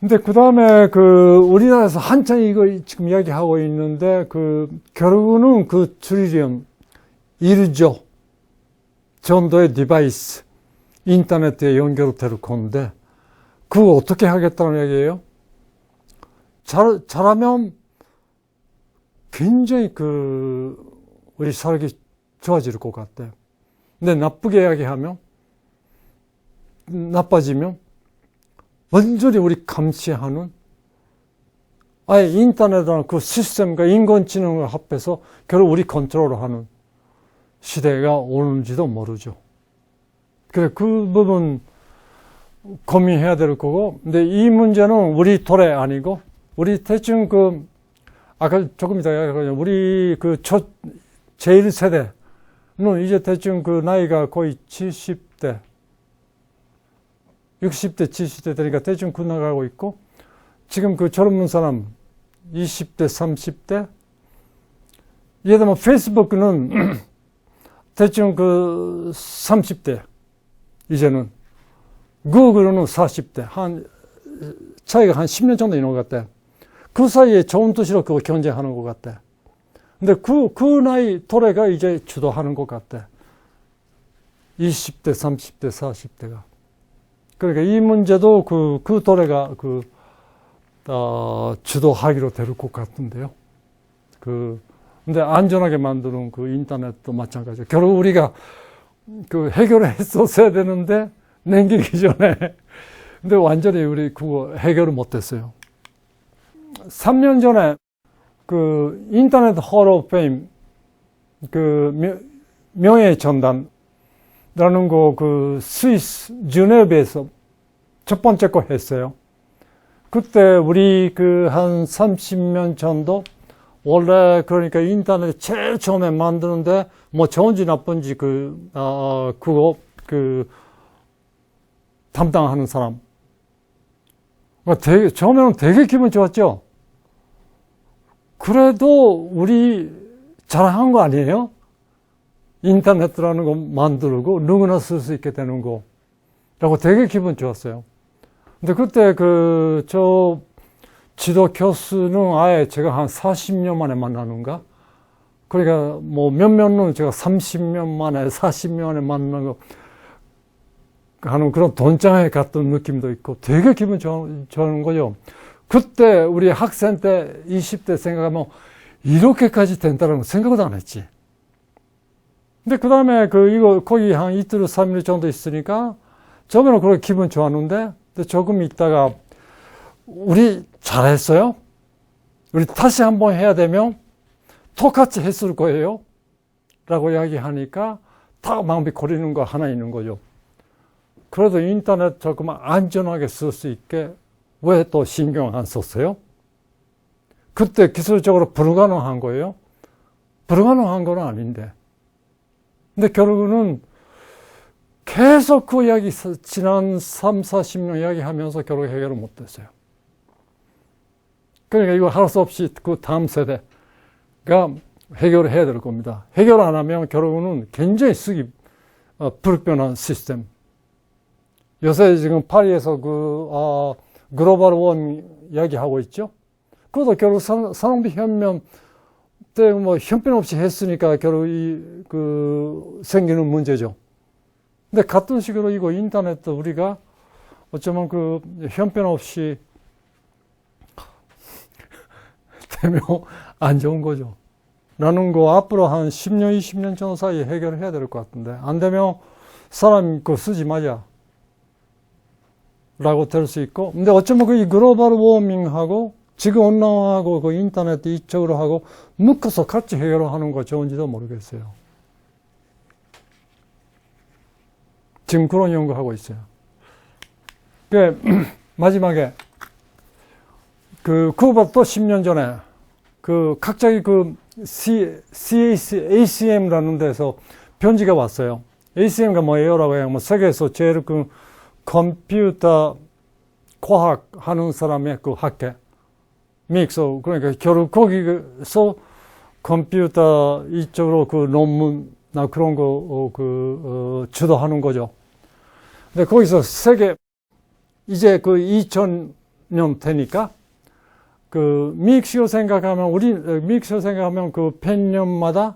근데 그 다음에 우리나라에서 한참 이거 지금 이야기하고 있는데, 결국은 줄이려면 1조 정도의 디바이스, 인터넷에 연결될 건데, 그거 어떻게 하겠다는 얘기예요? 잘하면 굉장히 우리 살기 좋아질 것 같아요. 근데 나쁘게 이야기하면, 나빠지면, 완전히 우리 감시하는, 아예 인터넷이라는 그 시스템과 인공지능을 합해서 결국 우리 컨트롤을 하는 시대가 오는지도 모르죠. 그래, 그 부분 고민해야 될 거고, 근데 이 문제는 우리 도래 아니고, 우리 대충 아까 조금 이따 이야기하거든요. 우리 제1세대는 이제 대충 나이가 거의 70대, 60대, 70대 되니까 대충 나가고 있고, 지금 젊은 사람 20대, 30대, 예를 들면 페이스북은 대충 30대, 이제는. 구글은 40대, 차이가 한 10년 정도 있는 것 같아. 그 사이에 좋은 뜻으로 그거 경쟁하는 것 같아. 근데 그 나이 도래가 이제 주도하는 것 같아. 20대, 30대, 40대가. 그러니까 이 문제도 그 도래가 주도하기로 될 것 같은데요. 근데 안전하게 만드는 인터넷도 마찬가지예요. 결국 우리가 해결을 했었어야 되는데, 냉기기 전에. 근데 완전히 우리 그거 해결을 못했어요. 3년 전에 인터넷 홀 오브 페임, 명예의 전단, 라는 거 스위스 주네브에서 첫 번째 거 했어요. 그때 우리 한 30년 전도 원래 그러니까 인터넷 제일 처음에 만드는데 뭐 좋은지 나쁜지 그거 담당하는 사람. 처음에는 되게 기분 좋았죠. 그래도 우리 잘한 거 아니에요? 인터넷이라는 거 만들고 누구나 쓸 수 있게 되는 거. 라고 되게 기분 좋았어요. 근데 그때 저 지도 교수는 아예 제가 한 40년 만에 만나는가? 그러니까 뭐 몇몇은 제가 30년 만에, 40년 만에 만나고 하는 그런 돈장에 갔던 느낌도 있고 되게 기분 좋은 거죠. 그때 우리 학생 때 20대 생각하면 이렇게까지 된다는 거 생각도 안 했지. 근데 그 다음에 거기 한 이틀, 3일 정도 있으니까 저번에 그렇게 기분 좋았는데 조금 있다가 우리 잘했어요? 우리 다시 한번 해야 되면 똑같이 했을 거예요? 라고 이야기하니까 다 마음이 고리는 거 하나 있는 거죠. 그래도 인터넷 조금 안전하게 쓸 수 있게 왜 또 신경 안 썼어요? 그때 기술적으로 불가능한 거예요? 불가능한 건 아닌데. 근데 결국은 계속 그 이야기, 지난 3, 40년 이야기 하면서 결국 해결을 못 했어요. 그러니까 이거 할 수 없이 그 다음 세대가 해결을 해야 될 겁니다. 해결 안 하면 결국은 굉장히 쓰기 불편한 시스템. 요새 지금 파리에서 글로벌 원 이야기하고 있죠? 그것도 결국 산업비 혁명 때 뭐 형편없이 했으니까 결국 생기는 문제죠. 근데 같은 식으로 이거 인터넷도 우리가 어쩌면 형편없이 되면 안 좋은 거죠. 나는 앞으로 한 10년, 20년 정도 사이에 해결을 해야 될 것 같은데, 안 되면 사람 쓰지 마자. 라고 될 수 있고, 근데 어쩌면 이 글로벌 워밍하고 지구 온난화하고 인터넷 이쪽으로 하고 묶어서 같이 해결을 하는 거 좋은지도 모르겠어요. 지금 그런 연구하고 있어요. 마지막에, 그거보다 또 10년 전에, 갑자기 ACM라는 데서 편지가 왔어요. ACM가 뭐예요? 라고 해요. 세계에서 제일 컴퓨터 과학 하는 사람의 학회. 믹서, 그러니까 결국 거기서 컴퓨터 이쪽으로 논문나 그런 거, 주도하는 거죠. 근데 거기서 이제 2000년 되니까, 믹스로 생각하면, 믹스로 생각하면 100년마다,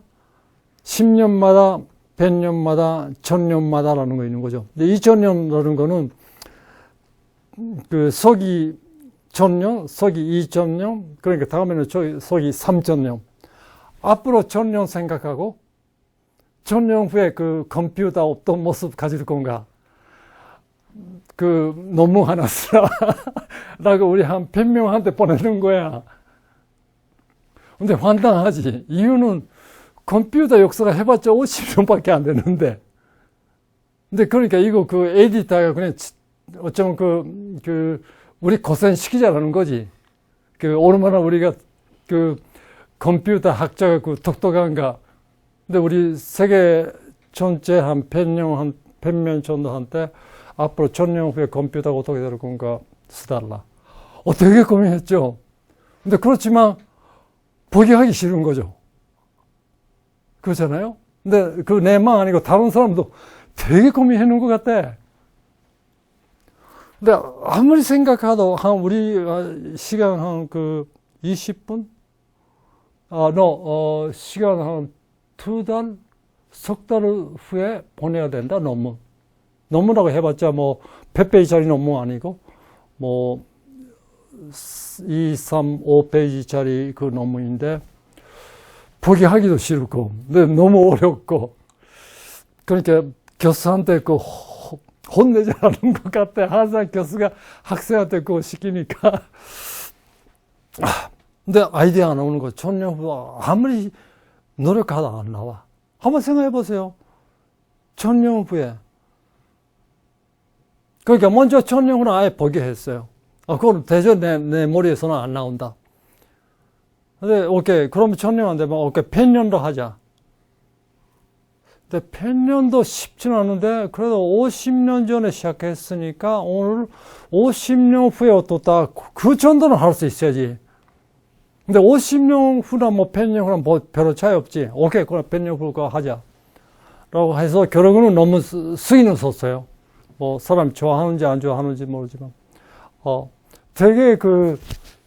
10년마다, 100년마다, 1000년마다라는 거 있는 거죠. 근데 2000년이라는 거는, 서기 1000년, 서기 2000년, 그러니까 다음에는 서기 3000년. 앞으로 1000년 생각하고, 1000년 후에 컴퓨터 어떤 모습 가질 건가? 논문 하나 쓰라. 라고 우리 한 100명한테 보내는 거야. 근데 황당하지. 이유는 컴퓨터 역사가 해봤자 50년밖에 안 되는데. 근데 그러니까 이거 에디터가 그냥 어쩌면 우리 고생시키자라는 거지. 얼마나 우리가 컴퓨터 학자가 똑똑한가. 근데 우리 세계 전체 한 100년 정도 한때 앞으로 1000년 후에 컴퓨터가 어떻게 될 건가 쓰달라. 되게 고민했죠. 근데 그렇지만 포기하기 싫은 거죠. 그렇잖아요? 근데 내만 아니고 다른 사람도 되게 고민해놓은 것 같아. 근데 아무리 생각해도 우리 시간 한 20분? 시간 한 2달, 석 달 후에 보내야 된다, 논문. 논문이라고 해봤자 100페이지짜리 논문 아니고, 2, 3, 5페이지짜리 논문인데, 포기하기도 싫고, 근데 너무 어렵고, 그러니까 교수한테 혼내자는 것 같아. 항상 교수가 학생한테 그거 시키니까. 근데 아이디어 안 나오는 거, 1000년 후 아무리 노력하다 안 나와. 한번 생각해 보세요. 1000년 후에. 그러니까 먼저 1000년 후는 아예 포기했어요. 그건 대전 내 머리에서는 안 나온다. 근데, 오케이. 그러면 1000년 안 되면, 오케이. 100년도 하자. 근데 100년도 쉽지는 않은데, 그래도 50년 전에 시작했으니까, 오늘 50년 후에 어떻다. 그 정도는 할 수 있어야지. 근데 50년 후나 100년 후나 별로 차이 없지. 오케이. 그럼 100년 후 그거 하자. 라고 해서, 결국은 너무 쓰기는 썼어요. 뭐 사람이 좋아하는지 안 좋아하는지 모르지만 되게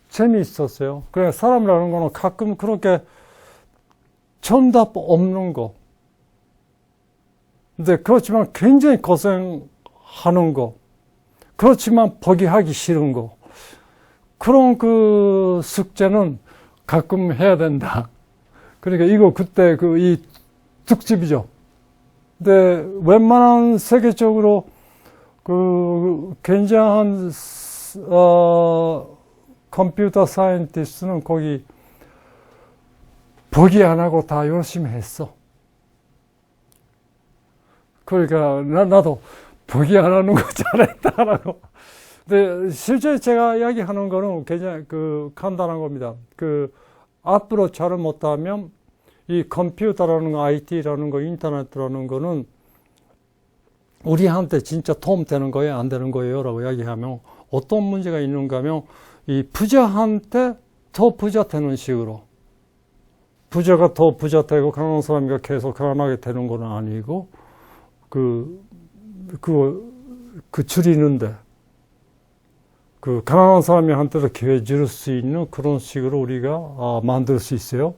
재미있었어요. 그래 사람이라는 거는 가끔 그렇게 정답 없는 거. 근데 그렇지만 굉장히 고생하는 거. 그렇지만 포기하기 싫은 거. 그런 숙제는 가끔 해야 된다. 그러니까 이거 그때 이 특집이죠. 근데 웬만한 세계적으로 굉장한 컴퓨터 사이언티스트는 거기 포기 안 하고 다 열심히 했어. 그러니까 나도 포기 안 하는 거 잘했다라고. 근데 실제 제가 이야기하는 거는 굉장히 간단한 겁니다. 앞으로 잘을 못하면 이 컴퓨터라는 거, IT라는 거, 인터넷이라는 거는 우리한테 진짜 도움 되는 거예요, 안 되는 거예요? 라고 이야기하면 어떤 문제가 있는가 하면 이 부자한테 더 부자 되는 식으로. 부자가 더 부자 되고 가난한 사람이 계속 가난하게 되는 건 아니고 줄이는데 가난한 사람한테도 기회 줄 수 있는 그런 식으로 우리가 만들 수 있어요.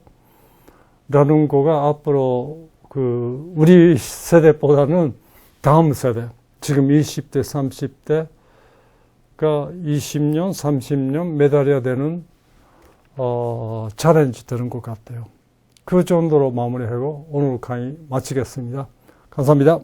라는 거가 앞으로 우리 세대보다는 다음 세대, 지금 20대, 30대가 20년, 30년 매달려야 되는 챌린지 되는 것 같아요. 그 정도로 마무리하고 오늘 강의 마치겠습니다. 감사합니다.